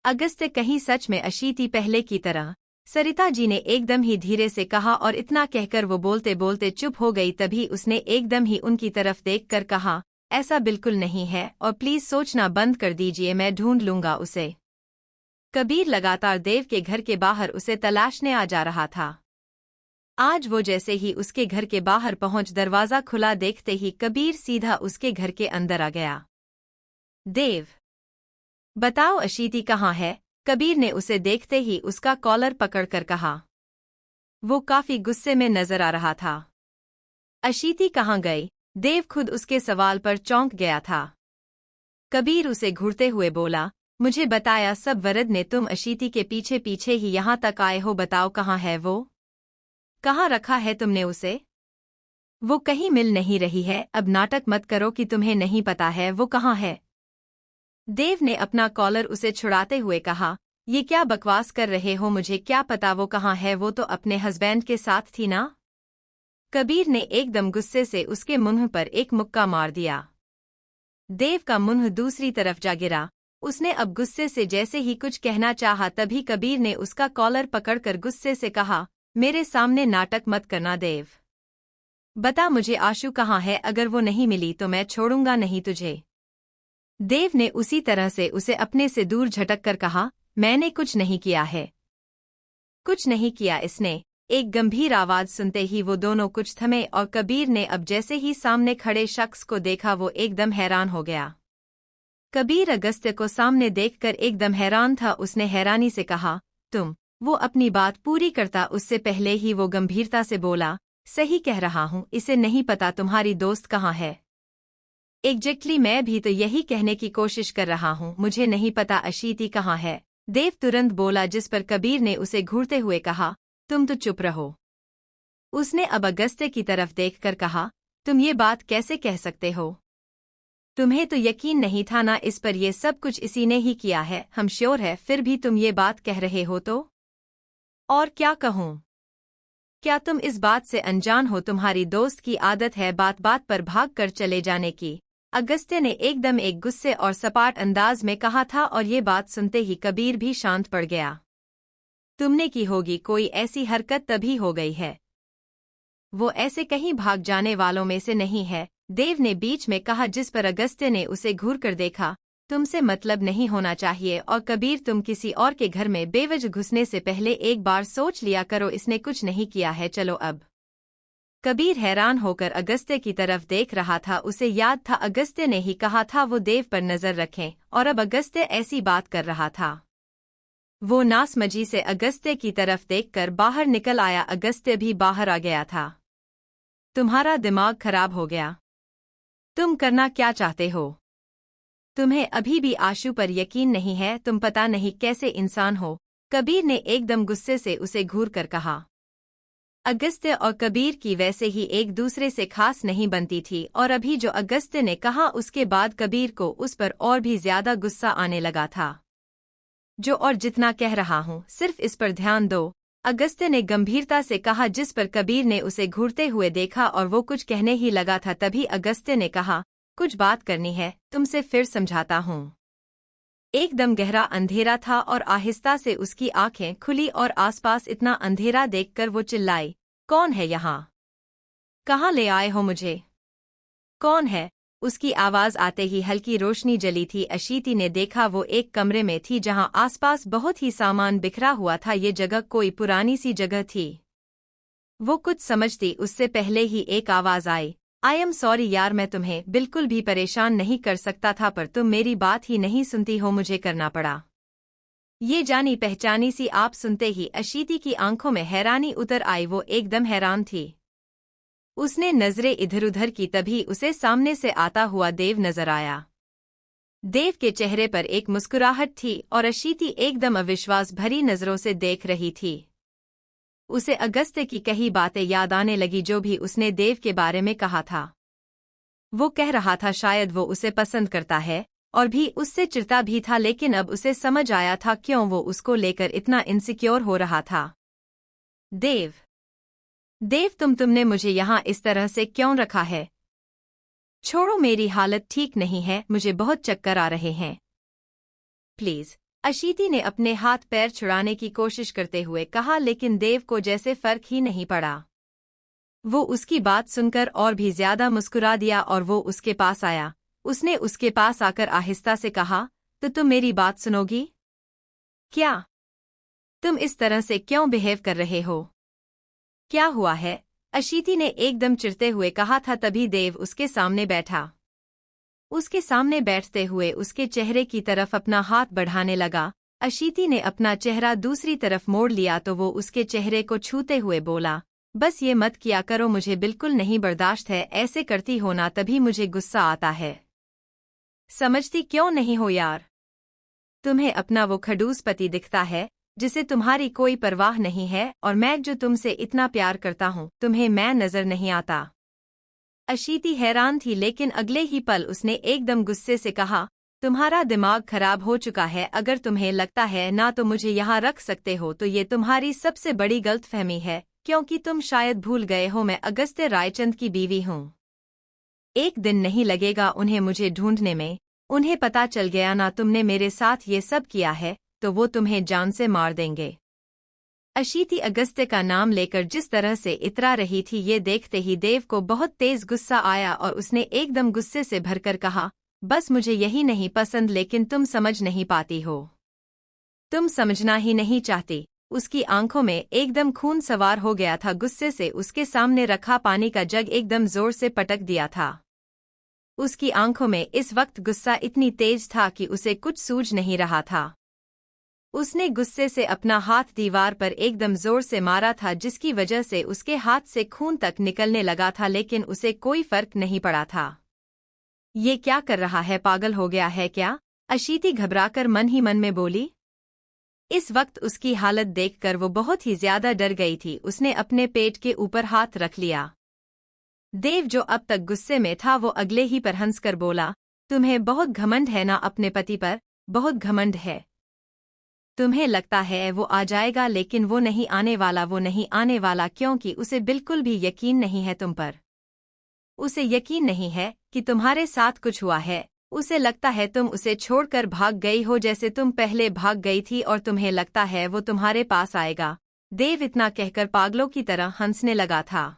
अगस्त्य, कहीं सच में अशीति पहले की तरह? सरिता जी ने एकदम ही धीरे से कहा, और इतना कहकर वो बोलते बोलते चुप हो गई। तभी उसने एकदम ही उनकी तरफ देखकर कहा, ऐसा बिल्कुल नहीं है, और प्लीज सोचना बंद कर दीजिए, मैं ढूंढ लूंगा उसे। कबीर लगातार देव के घर के बाहर उसे तलाशने आ जा रहा था। आज वो जैसे ही उसके घर के बाहर पहुंच, दरवाजा खुला देखते ही कबीर सीधा उसके घर के अंदर आ गया। देव, बताओ अशीति कहाँ है? कबीर ने उसे देखते ही उसका कॉलर पकड़कर कहा। वो काफी गुस्से में नजर आ रहा था। अशीति कहाँ गई? देव खुद उसके सवाल पर चौंक गया था। कबीर उसे घूरते हुए बोला, मुझे बताया सब वरद ने, तुम अशीति के पीछे पीछे ही यहाँ तक आए हो, बताओ कहाँ है वो? कहाँ रखा है तुमने उसे? वो कहीं मिल नहीं रही है, अब नाटक मत करो कि तुम्हें नहीं पता है वो कहाँ है। देव ने अपना कॉलर उसे छुड़ाते हुए कहा, ये क्या बकवास कर रहे हो, मुझे क्या पता वो कहाँ है, वो तो अपने हस्बैंड के साथ थी ना। कबीर ने एकदम गुस्से से उसके मुंह पर एक मुक्का मार दिया। देव का मुंह दूसरी तरफ जा गिरा। उसने अब गुस्से से जैसे ही कुछ कहना चाहा तभी कबीर ने उसका कॉलर पकड़कर गुस्से से कहा, मेरे सामने नाटक मत करना देव। बता मुझे आशु कहाँ है, अगर वो नहीं मिली तो मैं छोड़ूंगा नहीं तुझे। देव ने उसी तरह से उसे अपने से दूर झटक कर कहा, मैंने कुछ नहीं किया है। कुछ नहीं किया इसने। एक गंभीर आवाज सुनते ही वो दोनों कुछ थमे और कबीर ने अब जैसे ही सामने खड़े शख्स को देखा वो एकदम हैरान हो गया। कबीर अगस्त्य को सामने देखकर एकदम हैरान था। उसने हैरानी से कहा, तुम? वो अपनी बात पूरी करता उससे पहले ही वो गंभीरता से बोला, सही कह रहा हूँ, इसे नहीं पता तुम्हारी दोस्त कहाँ है। एग्जैक्टली मैं भी तो यही कहने की कोशिश कर रहा हूँ, मुझे नहीं पता अशीति कहाँ है। देव तुरंत बोला, जिस पर कबीर ने उसे घूरते हुए कहा, तुम तो चुप रहो। उसने अब अगस्त्य की तरफ देखकर कहा, तुम ये बात कैसे कह सकते हो? तुम्हें तो यकीन नहीं था ना इस पर, ये सब कुछ इसी ने ही किया है, हम श्योर है, फिर भी तुम ये बात कह रहे हो तो? और क्या कहूँ? क्या तुम इस बात से अनजान हो? तुम्हारी दोस्त की आदत है बात बात पर भाग कर चले जाने की। अगस्त्य ने एकदम एक गुस्से और सपाट अंदाज में कहा था और ये बात सुनते ही कबीर भी शांत पड़ गया। तुमने की होगी कोई ऐसी हरकत तभी हो गई है। वो ऐसे कहीं भाग जाने वालों में से नहीं है, देव ने बीच में कहा, जिस पर अगस्त्य ने उसे घूर कर देखा। तुमसे मतलब नहीं होना चाहिए और कबीर तुम किसी और के घर में बेवजह घुसने से पहले एक बार सोच लिया करो, इसने कुछ नहीं किया है, चलो अब। कबीर हैरान होकर अगस्त्य की तरफ देख रहा था। उसे याद था अगस्त्य ने ही कहा था वो देव पर नजर रखें, और अब अगस्त्य ऐसी बात कर रहा था। वो नासमझी से अगस्त्य की तरफ देखकर बाहर निकल आया। अगस्त्य भी बाहर आ गया था। तुम्हारा दिमाग खराब हो गया? तुम करना क्या चाहते हो? तुम्हें अभी भी आशु पर यकीन नहीं है? तुम पता नहीं कैसे इंसान हो। कबीर ने एकदम गुस्से से उसे घूर कर कहा। अगस्त्य और कबीर की वैसे ही एक दूसरे से खास नहीं बनती थी और अभी जो अगस्त्य ने कहा उसके बाद कबीर को उस पर और भी ज्यादा गुस्सा आने लगा था। जो और जितना कह रहा हूँ सिर्फ इस पर ध्यान दो, अगस्त्य ने गंभीरता से कहा, जिस पर कबीर ने उसे घूरते हुए देखा और वो कुछ कहने ही लगा था तभी अगस्त्य ने कहा, कुछ बात करनी है, तुमसे फिर समझाता हूँ। एकदम गहरा अंधेरा था और आहिस्ता से उसकी आंखें खुली और आसपास इतना अंधेरा देखकर वो चिल्लाई, कौन है यहाँ? कहाँ ले आए हो मुझे? कौन है? उसकी आवाज आते ही हल्की रोशनी जली थी। अशीति ने देखा वो एक कमरे में थी जहां आसपास बहुत ही सामान बिखरा हुआ था। ये जगह कोई पुरानी सी जगह थी। वो कुछ समझती उससे पहले ही एक आवाज आई, आई एम सॉरी यार, मैं तुम्हें बिल्कुल भी परेशान नहीं कर सकता था पर तुम मेरी बात ही नहीं सुनती हो, मुझे करना पड़ा। ये जानी पहचानी सी आप सुनते ही अशीति की आंखों में हैरानी उतर आई। वो एकदम हैरान थी। उसने नजरें इधर उधर की तभी उसे सामने से आता हुआ देव नजर आया। देव के चेहरे पर एक मुस्कुराहट थी और अशीति एकदम अविश्वास भरी नजरों से देख रही थी। उसे अगस्त्य की कई बातें याद आने लगी जो भी उसने देव के बारे में कहा था। वो कह रहा था शायद वो उसे पसंद करता है और भी उससे चिढ़ता भी था, लेकिन अब उसे समझ आया था क्यों वो उसको लेकर इतना इनसिक्योर हो रहा था। देव तुमने मुझे यहाँ इस तरह से क्यों रखा है? छोड़ो, मेरी हालत ठीक नहीं है, मुझे बहुत चक्कर आ रहे हैं। प्लीज। अशीति ने अपने हाथ पैर छुड़ाने की कोशिश करते हुए कहा, लेकिन देव को जैसे फर्क ही नहीं पड़ा। वो उसकी बात सुनकर और भी ज्यादा मुस्कुरा दिया और वो उसके पास आया। उसने उसके पास आकर आहिस्ता से कहा, तो तुम मेरी बात सुनोगी? क्या? तुम इस तरह से क्यों बिहेव कर रहे हो? क्या हुआ है? अशीति ने एकदम चिढ़ते हुए कहा था। तभी देव उसके सामने बैठा। उसके सामने बैठते हुए उसके चेहरे की तरफ अपना हाथ बढ़ाने लगा। अशीति ने अपना चेहरा दूसरी तरफ मोड़ लिया तो वो उसके चेहरे को छूते हुए बोला, बस ये मत किया करो, मुझे बिल्कुल नहीं बर्दाश्त है, ऐसे करती हो ना तभी मुझे गुस्सा आता है। समझती क्यों नहीं हो यार? तुम्हें अपना वो खड़ूस पति दिखता है जिसे तुम्हारी कोई परवाह नहीं है, और मैं जो तुमसे इतना प्यार करता हूँ तुम्हें मैं नजर नहीं आता। अशीति हैरान थी, लेकिन अगले ही पल उसने एकदम गुस्से से कहा, तुम्हारा दिमाग खराब हो चुका है। अगर तुम्हें लगता है ना तो मुझे यहाँ रख सकते हो तो ये तुम्हारी सबसे बड़ी गलतफहमी है, क्योंकि तुम शायद भूल गए हो मैं अगस्त्य रायचंद की बीवी हूँ। एक दिन नहीं लगेगा उन्हें मुझे ढूंढने में। उन्हें पता चल गया ना तुमने मेरे साथ ये सब किया है तो वो तुम्हें जान से मार देंगे। अशीति अगस्त्य का नाम लेकर जिस तरह से इतरा रही थी ये देखते ही देव को बहुत तेज गुस्सा आया और उसने एकदम गुस्से से भरकर कहा, बस मुझे यही नहीं पसंद लेकिन तुम समझ नहीं पाती हो। तुम समझना ही नहीं चाहती। उसकी आंखों में एकदम खून सवार हो गया था। गुस्से से उसके सामने रखा पानी का जग एकदम जोर से पटक दिया था। उसकी आंखों में इस वक्त गुस्सा इतनी तेज था कि उसे कुछ सूझ नहीं रहा था। उसने गुस्से से अपना हाथ दीवार पर एकदम जोर से मारा था जिसकी वजह से उसके हाथ से खून तक निकलने लगा था, लेकिन उसे कोई फर्क नहीं पड़ा था। ये क्या कर रहा है, पागल हो गया है क्या? अशीति घबराकर मन ही मन में बोली। इस वक्त उसकी हालत देखकर वो बहुत ही ज्यादा डर गई थी। उसने अपने पेट के ऊपर हाथ रख लिया। देव जो अब तक गुस्से में था वो अगले ही पर हंसकर बोला, तुम्हें बहुत घमंड है ना अपने पति पर, बहुत घमंड है। तुम्हें लगता है वो आ जाएगा लेकिन वो नहीं आने वाला, वो नहीं आने वाला क्योंकि उसे बिल्कुल भी यकीन नहीं है तुम पर। उसे यकीन नहीं है कि तुम्हारे साथ कुछ हुआ है। उसे लगता है तुम उसे छोड़कर भाग गई हो जैसे तुम पहले भाग गई थी और तुम्हें लगता है वो तुम्हारे पास आएगा। देव इतना कहकर पागलों की तरह हंसने लगा था।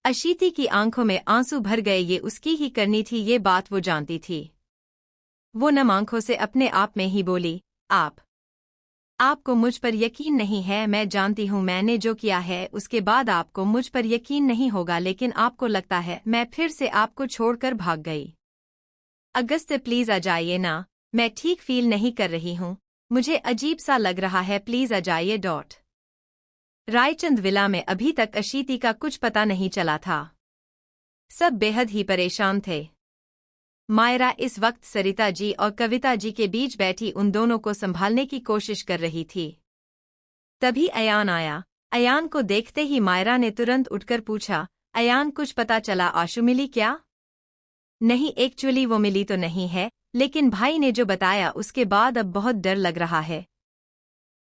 अशीति की आंखों में आंसू भर गए। ये उसकी ही करनी थी, ये बात वो जानती थी। वो नम आंखों से अपने आप में ही बोली, आपको मुझ पर यकीन नहीं है। मैं जानती हूँ मैंने जो किया है उसके बाद आपको मुझ पर यकीन नहीं होगा, लेकिन आपको लगता है मैं फिर से आपको छोड़कर भाग गई। अगस्त्य प्लीज आ जाइए ना, मैं ठीक फील नहीं कर रही हूँ, मुझे अजीब सा लग रहा है, प्लीज आ जाइए। रायचंद विला में अभी तक अशीति का कुछ पता नहीं चला था। सब बेहद ही परेशान थे। मायरा इस वक्त सरिता जी और कविता जी के बीच बैठी उन दोनों को संभालने की कोशिश कर रही थी। तभी अयान आया। अयान को देखते ही मायरा ने तुरंत उठकर पूछा, अयान कुछ पता चला, आशु मिली क्या? नहीं, एक्चुअली वो मिली तो नहीं है, लेकिन भाई ने जो बताया उसके बाद अब बहुत डर लग रहा है।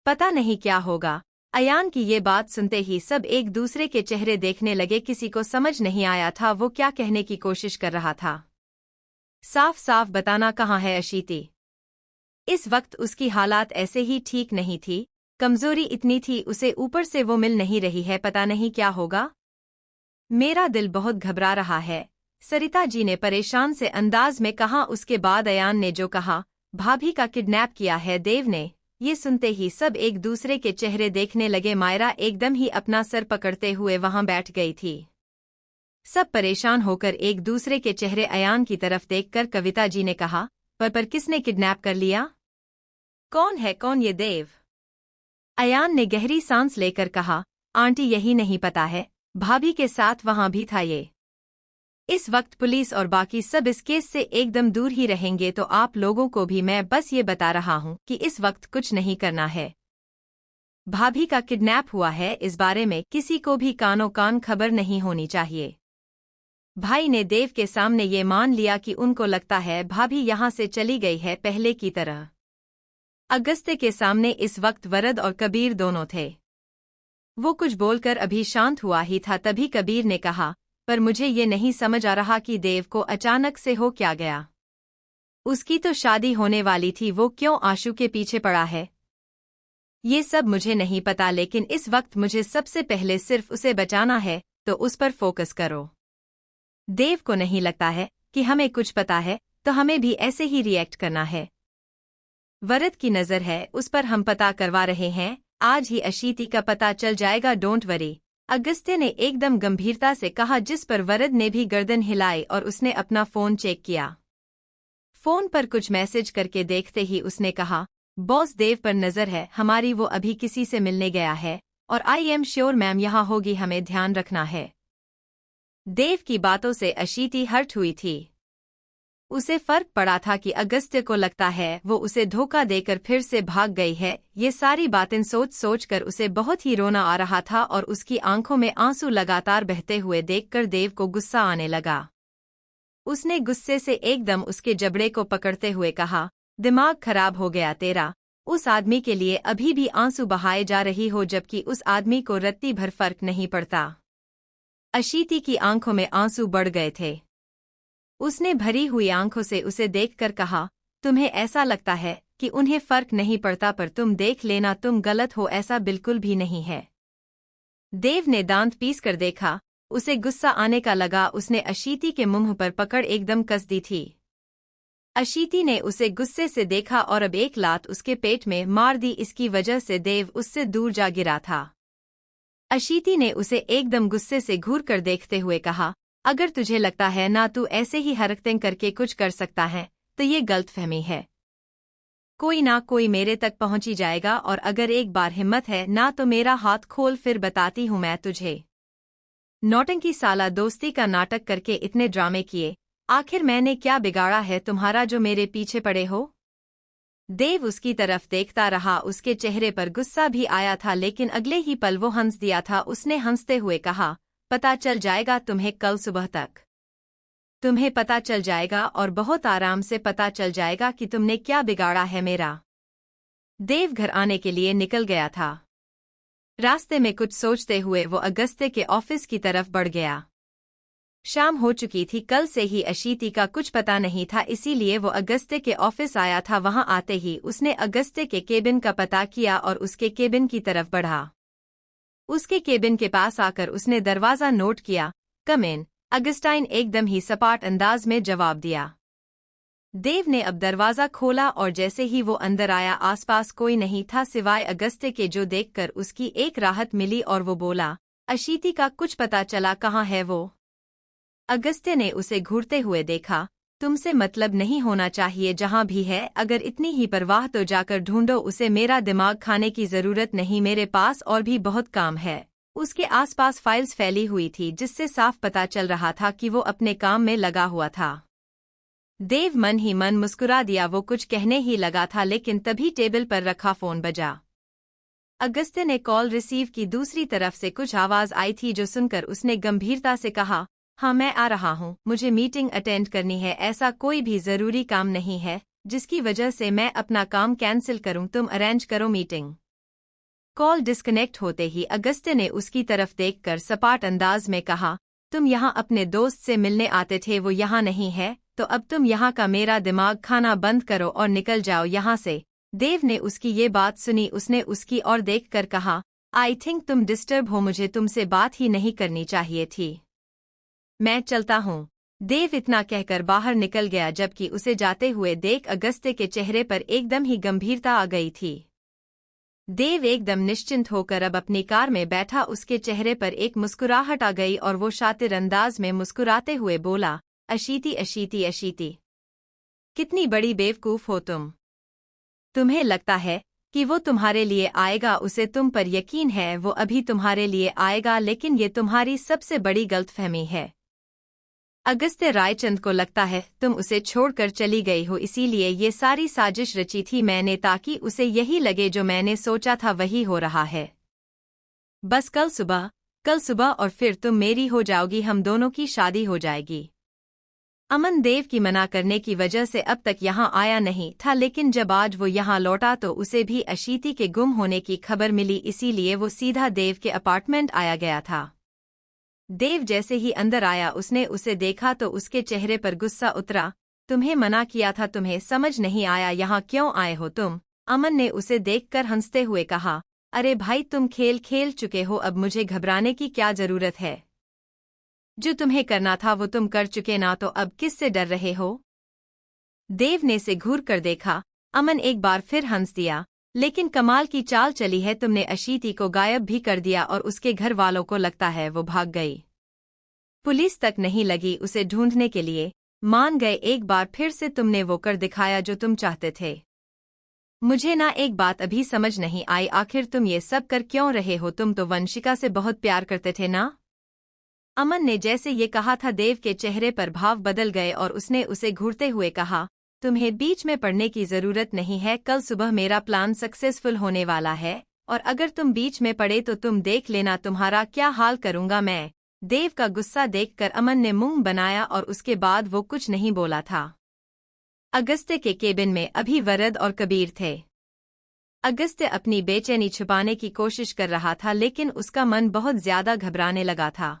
पता नहीं क्या होगा। अयान की ये बात सुनते ही सब एक दूसरे के चेहरे देखने लगे। किसी को समझ नहीं आया था वो क्या कहने की कोशिश कर रहा था। साफ साफ बताना कहाँ है अशीति। इस वक्त उसकी हालात ऐसे ही ठीक नहीं थी, कमजोरी इतनी थी उसे, ऊपर से वो मिल नहीं रही है, पता नहीं क्या होगा। मेरा दिल बहुत घबरा रहा है, सरिता जी ने परेशान से अंदाज में कहा। उसके बाद अयान ने जो कहा, भाभी का किडनैप किया है देव ने, ये सुनते ही सब एक दूसरे के चेहरे देखने लगे। मायरा एकदम ही अपना सर पकड़ते हुए वहां बैठ गई थी। सब परेशान होकर एक दूसरे के चेहरे अयान की तरफ देखकर कविता जी ने कहा, पर किसने किडनैप कर लिया? कौन है, कौन ये देव? अयान ने गहरी सांस लेकर कहा, आंटी यही नहीं पता है, भाभी के साथ वहां भी था ये। इस वक्त पुलिस और बाकी सब इस केस से एकदम दूर ही रहेंगे, तो आप लोगों को भी मैं बस ये बता रहा हूं कि इस वक्त कुछ नहीं करना है। भाभी का किडनैप हुआ है, इस बारे में किसी को भी कानो कान खबर नहीं होनी चाहिए। भाई ने देव के सामने ये मान लिया कि उनको लगता है भाभी यहाँ से चली गई है पहले की तरह। अगस्त्य के सामने इस वक्त वरद और कबीर दोनों थे। वो कुछ बोलकर अभी शांत हुआ ही था, तभी कबीर ने कहा, पर मुझे ये नहीं समझ आ रहा कि देव को अचानक से हो क्या गया। उसकी तो शादी होने वाली थी, वो क्यों आशु के पीछे पड़ा है? ये सब मुझे नहीं पता, लेकिन इस वक्त मुझे सबसे पहले सिर्फ उसे बचाना है, तो उस पर फोकस करो। देव को नहीं लगता है कि हमें कुछ पता है, तो हमें भी ऐसे ही रिएक्ट करना है। वरद की नज़र है उस पर, हम पता करवा रहे हैं, आज ही अशीति का पता चल जाएगा, डोंट वरी। अगस्त्य ने एकदम गंभीरता से कहा, जिस पर वरद ने भी गर्दन हिलाई और उसने अपना फोन चेक किया। फोन पर कुछ मैसेज करके देखते ही उसने कहा, बॉस देव पर नज़र है हमारी, वो अभी किसी से मिलने गया है और आई एम श्योर मैम यहाँ होगी, हमें ध्यान रखना है। देव की बातों से अशीति हर्ट हुई थी। उसे फर्क पड़ा था कि अगस्त्य को लगता है वो उसे धोखा देकर फिर से भाग गई है। ये सारी बातें सोच सोच कर उसे बहुत ही रोना आ रहा था और उसकी आंखों में आंसू लगातार बहते हुए देखकर देव को गुस्सा आने लगा। उसने गुस्से से एकदम उसके जबड़े को पकड़ते हुए कहा, दिमाग खराब हो गया तेरा? उस आदमी के लिए अभी भी आंसू बहाए जा रही हो, जबकि उस आदमी को रत्ती भर फर्क नहीं पड़ता। अशीति की आंखों में आंसू बढ़ गए थे। उसने भरी हुई आंखों से उसे देखकर कहा, तुम्हें ऐसा लगता है कि उन्हें फर्क नहीं पड़ता, पर तुम देख लेना, तुम गलत हो, ऐसा बिल्कुल भी नहीं है। देव ने दांत पीस कर देखा, उसे गुस्सा आने का लगा। उसने अशीति के मुंह पर पकड़ एकदम कस दी थी। अशीति ने उसे गुस्से से देखा और अब एक लात उसके पेट में मार दी। इसकी वजह से देव उससे दूर जा गिरा था। अशीति ने उसे एकदम गुस्से से घूर कर देखते हुए कहा, अगर तुझे लगता है ना तू ऐसे ही हरकतें करके कुछ कर सकता है तो ये गलतफहमी है। कोई ना कोई मेरे तक पहुंच ही जाएगा, और अगर एक बार हिम्मत है ना तो मेरा हाथ खोल, फिर बताती हूं मैं तुझे। नौटंकी साला, दोस्ती का नाटक करके इतने ड्रामे किए, आखिर मैंने क्या बिगाड़ा है तुम्हारा जो मेरे पीछे पड़े हो? देव उसकी तरफ देखता रहा। उसके चेहरे पर गुस्सा भी आया था, लेकिन अगले ही पल वो हंस दिया था। उसने हंसते हुए कहा, पता चल जाएगा तुम्हें कल सुबह तक। तुम्हें पता चल जाएगा, और बहुत आराम से पता चल जाएगा कि तुमने क्या बिगाड़ा है मेरा। देव घर आने के लिए निकल गया था। रास्ते में कुछ सोचते हुए वो अगस्त्य के ऑफिस की तरफ बढ़ गया। शाम हो चुकी थी। कल से ही अशीति का कुछ पता नहीं था, इसीलिए वो अगस्त्य के ऑफिस आया था। वहां आते ही उसने अगस्त्य के केबिन का पता किया और उसके केबिन की तरफ बढ़ा। उसके केबिन के पास आकर उसने दरवाजा नोट किया। कम इन, अगस्टाइन एकदम ही सपाट अंदाज में जवाब दिया। देव ने अब दरवाजा खोला और जैसे ही वो अंदर आया, आसपास कोई नहीं था सिवाय अगस्त्य के, जो देखकर उसकी एक राहत मिली और वो बोला, अशीति का कुछ पता चला? कहाँ है वो? अगस्त्य ने उसे घूरते हुए देखा। तुमसे मतलब नहीं होना चाहिए, जहां भी है अगर इतनी ही परवाह तो जाकर ढूंढो उसे, मेरा दिमाग खाने की जरूरत नहीं, मेरे पास और भी बहुत काम है। उसके आसपास फाइल्स फैली हुई थी जिससे साफ पता चल रहा था कि वो अपने काम में लगा हुआ था। देव मन ही मन मुस्कुरा दिया। वो कुछ कहने ही लगा था, लेकिन तभी टेबल पर रखा फोन बजा। अगस्त्य ने कॉल रिसीव की। दूसरी तरफ से कुछ आवाज आई थी जो सुनकर उसने गंभीरता से कहा, हाँ मैं आ रहा हूँ, मुझे मीटिंग अटेंड करनी है। ऐसा कोई भी जरूरी काम नहीं है जिसकी वजह से मैं अपना काम कैंसिल करूँ, तुम अरेंज करो मीटिंग। कॉल डिस्कनेक्ट होते ही अगस्त्य ने उसकी तरफ देखकर सपाट अंदाज में कहा, तुम यहाँ अपने दोस्त से मिलने आते थे, वो यहाँ नहीं है, तो अब तुम यहाँ का मेरा दिमाग खाना बंद करो और निकल जाओ यहाँ से। देव ने उसकी ये बात सुनी। उसने उसकी ओर देखकर कहा, आई थिंक तुम डिस्टर्ब हो, मुझे तुमसे बात ही नहीं करनी चाहिए थी, मैं चलता हूँ। देव इतना कहकर बाहर निकल गया, जबकि उसे जाते हुए देख अगस्त्य के चेहरे पर एकदम ही गंभीरता आ गई थी। देव एकदम निश्चिंत होकर अब अपनी कार में बैठा। उसके चेहरे पर एक मुस्कुराहट आ गई और वो शातिर अंदाज में मुस्कुराते हुए बोला, अशीति अशीति अशीति, कितनी बड़ी बेवकूफ हो तुम। तुम्हें लगता है कि वो तुम्हारे लिए आएगा, उसे तुम पर यकीन है वो अभी तुम्हारे लिए आएगा, लेकिन ये तुम्हारी सबसे बड़ी गलतफहमी है। अगस्त्य रायचंद को लगता है तुम उसे छोड़कर चली गई हो, इसीलिए ये सारी साजिश रची थी मैंने, ताकि उसे यही लगे जो मैंने सोचा था वही हो रहा है। बस कल सुबह और फिर तुम मेरी हो जाओगी, हम दोनों की शादी हो जाएगी। अमन देव की मना करने की वजह से अब तक यहाँ आया नहीं था, लेकिन जब आज वो यहाँ लौटा तो उसे भी अशीति के गुम होने की खबर मिली, इसीलिए वो सीधा देव के अपार्टमेंट आया गया था। देव जैसे ही अंदर आया उसने उसे देखा तो उसके चेहरे पर गुस्सा उतरा। तुम्हें मना किया था, तुम्हें समझ नहीं आया यहाँ क्यों आए हो तुम? अमन ने उसे देखकर हंसते हुए कहा, अरे भाई तुम खेल खेल चुके हो, अब मुझे घबराने की क्या जरूरत है? जो तुम्हें करना था वो तुम कर चुके ना, तो अब किससे डर रहे हो? देव ने से घूर कर देखा। अमन एक बार फिर हंस दिया, लेकिन कमाल की चाल चली है तुमने, अशीति को गायब भी कर दिया और उसके घर वालों को लगता है वो भाग गई। पुलिस तक नहीं लगी उसे ढूंढने के लिए, मान गए एक बार फिर से तुमने वो कर दिखाया जो तुम चाहते थे। मुझे ना एक बात अभी समझ नहीं आई, आखिर तुम ये सब कर क्यों रहे हो? तुम तो वंशिका से बहुत प्यार करते थे ना? अमन ने जैसे ये कहा था देव के चेहरे पर भाव बदल गए और उसने उसे घूरते हुए कहा, तुम्हें बीच में पड़ने की जरूरत नहीं है, कल सुबह मेरा प्लान सक्सेसफुल होने वाला है, और अगर तुम बीच में पड़े तो तुम देख लेना तुम्हारा क्या हाल करूंगा मैं। देव का गुस्सा देखकर अमन ने मुंह बनाया और उसके बाद वो कुछ नहीं बोला था। अगस्त्य के केबिन में अभी वरद और कबीर थे। अगस्त्य अपनी बेचैनी छुपाने की कोशिश कर रहा था, लेकिन उसका मन बहुत ज्यादा घबराने लगा था।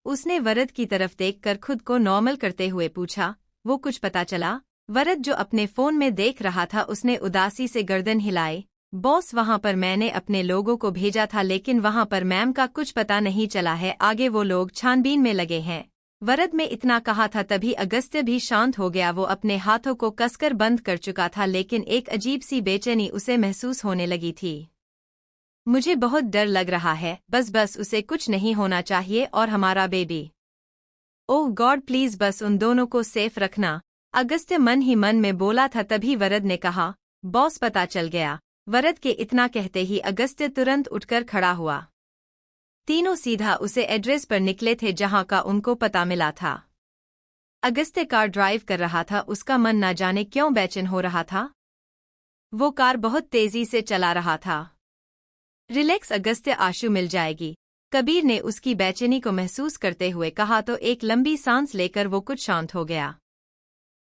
उसने वरद की तरफ देखकर खुद को नॉर्मल करते हुए पूछा, वो कुछ पता चला? वरद जो अपने फोन में देख रहा था उसने उदासी से गर्दन हिलाई। बॉस, वहां पर मैंने अपने लोगों को भेजा था लेकिन वहां पर मैम का कुछ पता नहीं चला है, आगे वो लोग छानबीन में लगे हैं। वरद में इतना कहा था तभी अगस्त्य भी शांत हो गया। वो अपने हाथों को कसकर बंद कर चुका था लेकिन एक अजीब सी बेचैनी उसे महसूस होने लगी थी। मुझे बहुत डर लग रहा है, बस उसे कुछ नहीं होना चाहिए और हमारा बेबी। ओह गॉड प्लीज बस उन दोनों को सेफ रखना, अगस्त्य मन ही मन में बोला था। तभी वरद ने कहा, बॉस पता चल गया। वरद के इतना कहते ही अगस्त्य तुरंत उठकर खड़ा हुआ। तीनों सीधा उसे एड्रेस पर निकले थे जहां का उनको पता मिला था। अगस्त्य कार ड्राइव कर रहा था, उसका मन ना जाने क्यों बेचैन हो रहा था। वो कार बहुत तेजी से चला रहा था। रिलैक्स अगस्त्य, आशु मिल जाएगी, कबीर ने उसकी बेचैनी को महसूस करते हुए कहा तो एक लंबी सांस लेकर वो कुछ शांत हो गया।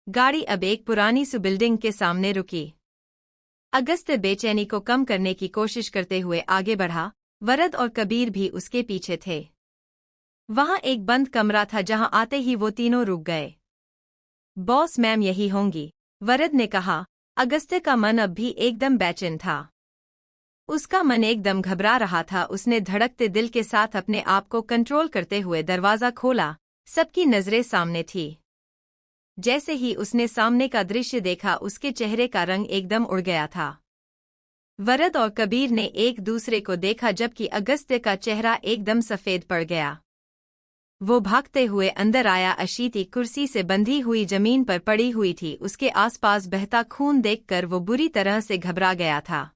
गाड़ी अब एक पुरानी सी बिल्डिंग के सामने रुकी। अगस्त्य बेचैनी को कम करने की कोशिश करते हुए आगे बढ़ा। वरद और कबीर भी उसके पीछे थे। वहां एक बंद कमरा था जहां आते ही वो तीनों रुक गए। बॉस, मैम यही होंगी, वरद ने कहा। अगस्त्य का मन अब भी एकदम बेचैन था। उसका मन एकदम घबरा रहा था। उसने धड़कते दिल के साथ अपने आप को कंट्रोल करते हुए दरवाजा खोला। सबकी नजरें सामने थी। जैसे ही उसने सामने का दृश्य देखा उसके चेहरे का रंग एकदम उड़ गया था। वरद और कबीर ने एक दूसरे को देखा जबकि अगस्त्य का चेहरा एकदम सफेद पड़ गया। वो भागते हुए अंदर आया। अशीति कुर्सी से बंधी हुई जमीन पर पड़ी हुई थी। उसके आसपास बहता खून देखकर वो बुरी तरह से घबरा गया था।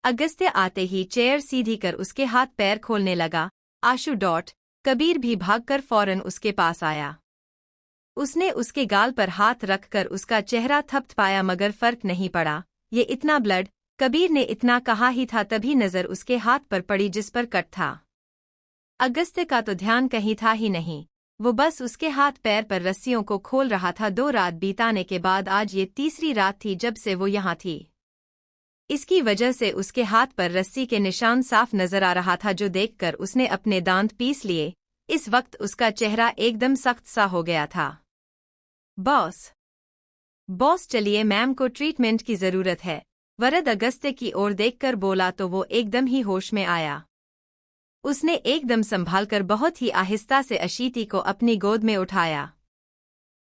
अगस्त्य आते ही चेयर सीधी कर उसके हाथ पैर खोलने लगा। आशु डॉट। कबीर भी भागकर फौरन उसके पास आया। उसने उसके गाल पर हाथ रखकर उसका चेहरा थपथपाया मगर फर्क नहीं पड़ा। ये इतना ब्लड, कबीर ने इतना कहा ही था तभी नजर उसके हाथ पर पड़ी जिस पर कट था। अगस्त्य का तो ध्यान कहीं था ही नहीं, वो बस उसके हाथ पैर पर रस्सियों को खोल रहा था। 2 रात बीताने के बाद आज ये तीसरी रात थी जब से वो यहाँ थी। इसकी वजह से उसके हाथ पर रस्सी के निशान साफ नजर आ रहा था जो देखकर उसने अपने दांत पीस लिए। इस वक्त उसका चेहरा एकदम सख्त सा हो गया था। बॉस चलिए, मैम को ट्रीटमेंट की जरूरत है, वरद अगस्त्य की ओर देखकर बोला तो वो एकदम ही होश में आया। उसने एकदम संभालकर बहुत ही आहिस्ता से अशीति को अपनी गोद में उठाया।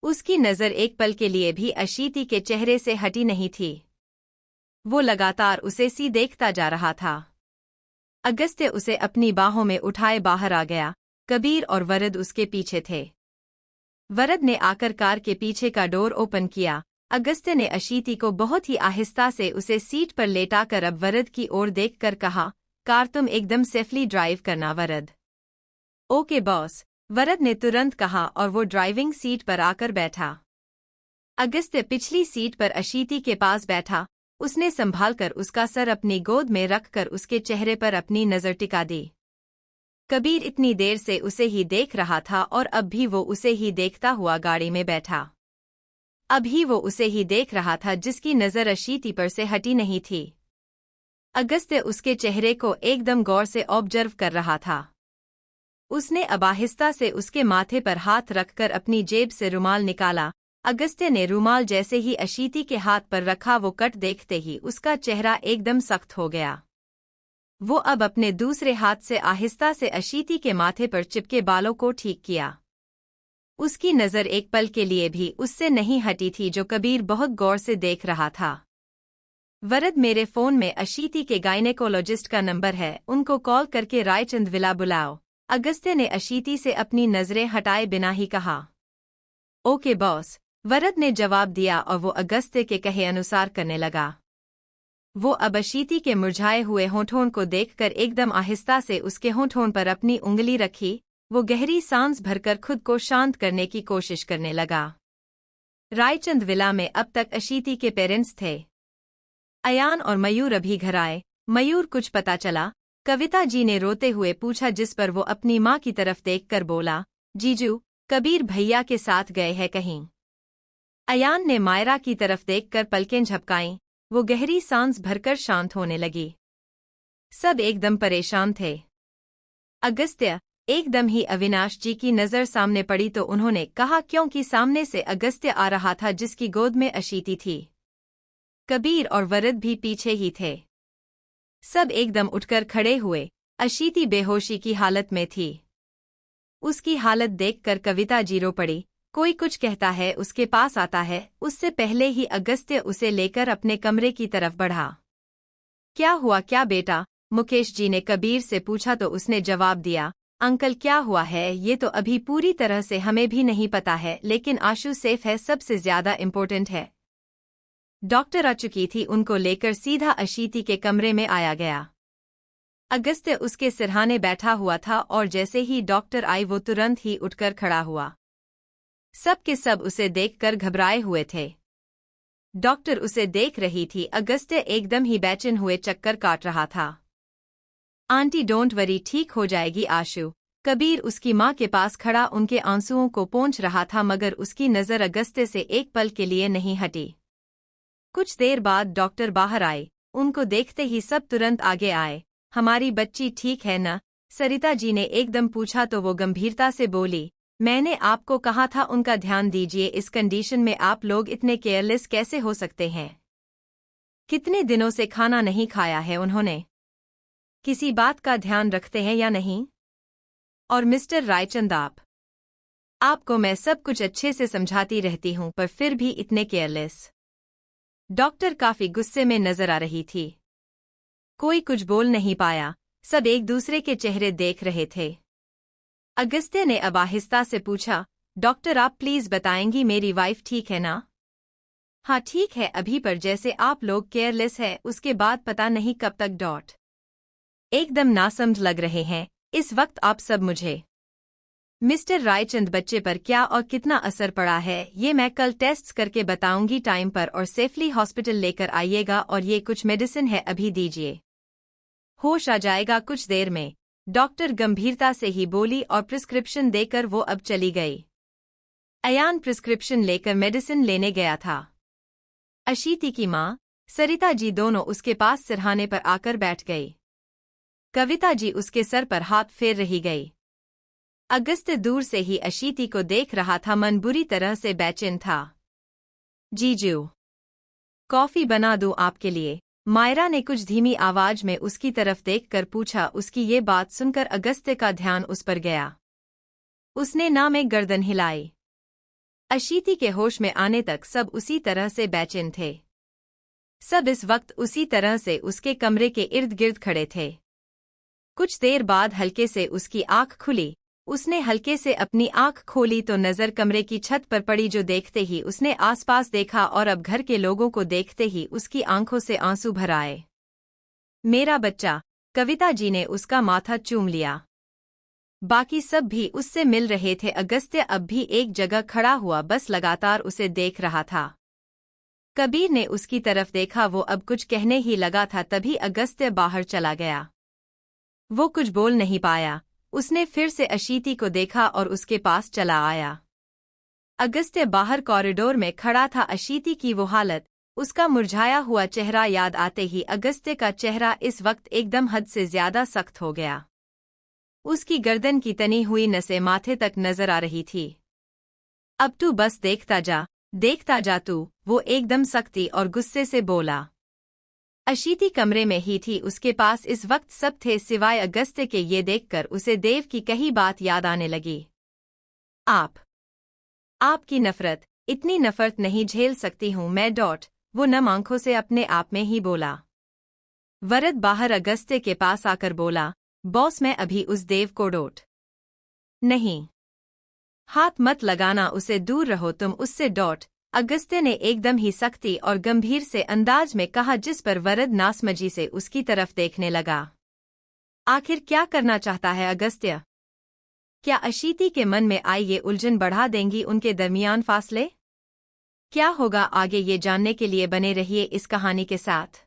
उसकी नजर एक पल के लिए भी अशीति के चेहरे से हटी नहीं थी। वो लगातार उसे सी देखता जा रहा था। अगस्त्य उसे अपनी बाहों में उठाए बाहर आ गया। कबीर और वरद उसके पीछे थे। वरद ने आकर कार के पीछे का डोर ओपन किया। अगस्त्य ने अशीति को बहुत ही आहिस्ता से उसे सीट पर लेटाकर अब वरद की ओर देखकर कहा, कार तुम एकदम सेफली ड्राइव करना वरद। ओके बॉस, वरद ने तुरंत कहा और वो ड्राइविंग सीट पर आकर बैठा। अगस्त्य पिछली सीट पर अशीति के पास बैठा। उसने संभालकर उसका सर अपनी गोद में रखकर उसके चेहरे पर अपनी नजर टिका दी। कबीर इतनी देर से उसे ही देख रहा था और अब भी वो उसे ही देखता हुआ गाड़ी में बैठा। अभी वो उसे ही देख रहा था जिसकी नजर अशीति पर से हटी नहीं थी। अगस्त्य उसके चेहरे को एकदम गौर से ऑब्जर्व कर रहा था। उसने अब आहिस्ता से उसके माथे पर हाथ रखकर अपनी जेब से रुमाल निकाला। अगस्त्य ने रुमाल जैसे ही अशीति के हाथ पर रखा वो कट देखते ही उसका चेहरा एकदम सख्त हो गया। वो अब अपने दूसरे हाथ से आहिस्ता से अशीति के माथे पर चिपके बालों को ठीक किया। उसकी नजर एक पल के लिए भी उससे नहीं हटी थी जो कबीर बहुत गौर से देख रहा था। वरद, मेरे फोन में अशीति के गायनेकोलॉजिस्ट का नंबर है, उनको कॉल करके रायचंद विला बुलाओ, अगस्त्य ने अशीति से अपनी नजरें हटाए बिना ही कहा। ओके बॉस, वरद ने जवाब दिया और वो अगस्त्य के कहे अनुसार करने लगा। वो अब अशीति के मुरझाए हुए होठों को देखकर एकदम आहिस्ता से उसके होठों पर अपनी उंगली रखी। वो गहरी सांस भरकर खुद को शांत करने की कोशिश करने लगा। रायचंद विला में अब तक अशीति के पेरेंट्स थे। अयान और मयूर अभी घर आए। मयूर, कुछ पता चला? कविता जी ने रोते हुए पूछा जिस पर वो अपनी माँ की तरफ देखकर बोला, जीजू, कबीर भैया के साथ गए हैं कहीं। अयान ने मायरा की तरफ देखकर पलकें झपकाईं। वो गहरी सांस भरकर शांत होने लगी। सब एकदम परेशान थे। अगस्त्य, एकदम ही अविनाश जी की नज़र सामने पड़ी तो उन्होंने कहा, क्योंकि सामने से अगस्त्य आ रहा था जिसकी गोद में अशीति थी। कबीर और वरद भी पीछे ही थे। सब एकदम उठकर खड़े हुए। अशीति बेहोशी की हालत में थी। उसकी हालत देखकर कविता जी रो पड़ी। कोई कुछ कहता है, उसके पास आता है, उससे पहले ही अगस्त्य उसे लेकर अपने कमरे की तरफ बढ़ा। क्या हुआ क्या बेटा? मुकेश जी ने कबीर से पूछा तो उसने जवाब दिया, अंकल क्या हुआ है ये तो अभी पूरी तरह से हमें भी नहीं पता है, लेकिन आशु सेफ है, सबसे ज्यादा इम्पोर्टेंट है। डॉक्टर आ चुकी थी, उनको लेकर सीधा अशीति के कमरे में आया गया। अगस्त्य उसके सिरहाने बैठा हुआ था और जैसे ही डॉक्टर आई वो तुरंत ही उठकर खड़ा हुआ। सब के सब उसे देखकर घबराए हुए थे। डॉक्टर उसे देख रही थी। अगस्त्य एकदम ही बेचैन हुए चक्कर काट रहा था। आंटी डोंट वरी, ठीक हो जाएगी आशु। कबीर उसकी माँ के पास खड़ा उनके आंसुओं को पोंछ रहा था, मगर उसकी नज़र अगस्त्य से एक पल के लिए नहीं हटी। कुछ देर बाद डॉक्टर बाहर आए। उनको देखते ही सब तुरंत आगे आए। हमारी बच्ची ठीक है ना? सरिता जी ने एकदम पूछा तो वो गंभीरता से बोली, मैंने आपको कहा था उनका ध्यान दीजिए, इस कंडीशन में आप लोग इतने केयरलेस कैसे हो सकते हैं? कितने दिनों से खाना नहीं खाया है उन्होंने? किसी बात का ध्यान रखते हैं या नहीं? और मिस्टर रायचंद, आपको मैं सब कुछ अच्छे से समझाती रहती हूं, पर फिर भी इतने केयरलेस। डॉक्टर काफी गुस्से में नजर आ रही थी। कोई कुछ बोल नहीं पाया। सब एक दूसरे के चेहरे देख रहे थे। अगस्त्य ने अब आहिस्ता से पूछा, डॉक्टर आप प्लीज बताएंगी मेरी वाइफ ठीक है ना? हाँ ठीक है अभी, पर जैसे आप लोग केयरलेस है उसके बाद पता नहीं कब तक एकदम नासमझ लग रहे हैं इस वक्त आप सब मुझे। मिस्टर रायचंद, बच्चे पर क्या और कितना असर पड़ा है ये मैं कल टेस्ट्स करके बताऊंगी टाइम पर, और सेफली हॉस्पिटल लेकर आइएगा, और ये कुछ मेडिसिन है अभी दीजिए, होश आ जाएगा कुछ देर में। डॉक्टर गंभीरता से ही बोली और प्रिस्क्रिप्शन देकर वो अब चली गई। अयान प्रिस्क्रिप्शन लेकर मेडिसिन लेने गया था। अशीति की माँ सरिता जी दोनों उसके पास सिरहाने पर आकर बैठ गई। कविता जी उसके सर पर हाथ फेर रही गई। अगस्त्य दूर से ही अशीति को देख रहा था, मन बुरी तरह से बेचैन था। जीजू, कॉफी बना दूं आपके लिए? मायरा ने कुछ धीमी आवाज में उसकी तरफ देखकर पूछा। उसकी ये बात सुनकर अगस्त्य का ध्यान उस पर गया। उसने ना में गर्दन हिलाई। अशीति के होश में आने तक सब उसी तरह से बेचैन थे। सब इस वक्त उसी तरह से उसके कमरे के इर्द गिर्द खड़े थे। कुछ देर बाद हल्के से उसकी आंख खुली। उसने हल्के से अपनी आंख खोली तो नजर कमरे की छत पर पड़ी, जो देखते ही उसने आसपास देखा और अब घर के लोगों को देखते ही उसकी आंखों से आंसू भर आए। मेरा बच्चा, कविता जी ने उसका माथा चूम लिया। बाकी सब भी उससे मिल रहे थे। अगस्त्य अब भी एक जगह खड़ा हुआ बस लगातार उसे देख रहा था। कबीर ने उसकी तरफ देखा, वो अब कुछ कहने ही लगा था, तभी अगस्त्य बाहर चला गया। वो कुछ बोल नहीं पाया। उसने फिर से अशीति को देखा और उसके पास चला आया। अगस्त्य बाहर कॉरिडोर में खड़ा था। अशीति की वो हालत, उसका मुरझाया हुआ चेहरा याद आते ही अगस्त्य का चेहरा इस वक्त एकदम हद से ज्यादा सख्त हो गया। उसकी गर्दन की तनी हुई नसें माथे तक नजर आ रही थी। अब तू बस देखता जा तू, वो एकदम सख्ती और गुस्से से बोला। अशीति कमरे में ही थी। उसके पास इस वक्त सब थे सिवाय अगस्त्य के। ये देखकर उसे देव की कही बात याद आने लगी। आपकी नफरत, इतनी नफरत नहीं झेल सकती हूं मैं। वो नम आंखों से अपने आप में ही बोला। वरद बाहर अगस्त्य के पास आकर बोला, बॉस मैं अभी उस देव को नहीं, हाथ मत लगाना उसे, दूर रहो तुम उससे। अगस्त्य ने एकदम ही सख्ती और गंभीर से अंदाज में कहा, जिस पर वरद नासमझी से उसकी तरफ देखने लगा। आखिर क्या करना चाहता है अगस्त्य? क्या अशीति के मन में आई ये उलझन बढ़ा देंगी उनके दरमियान फासले? क्या होगा आगे ये जानने के लिए बने रहिए इस कहानी के साथ।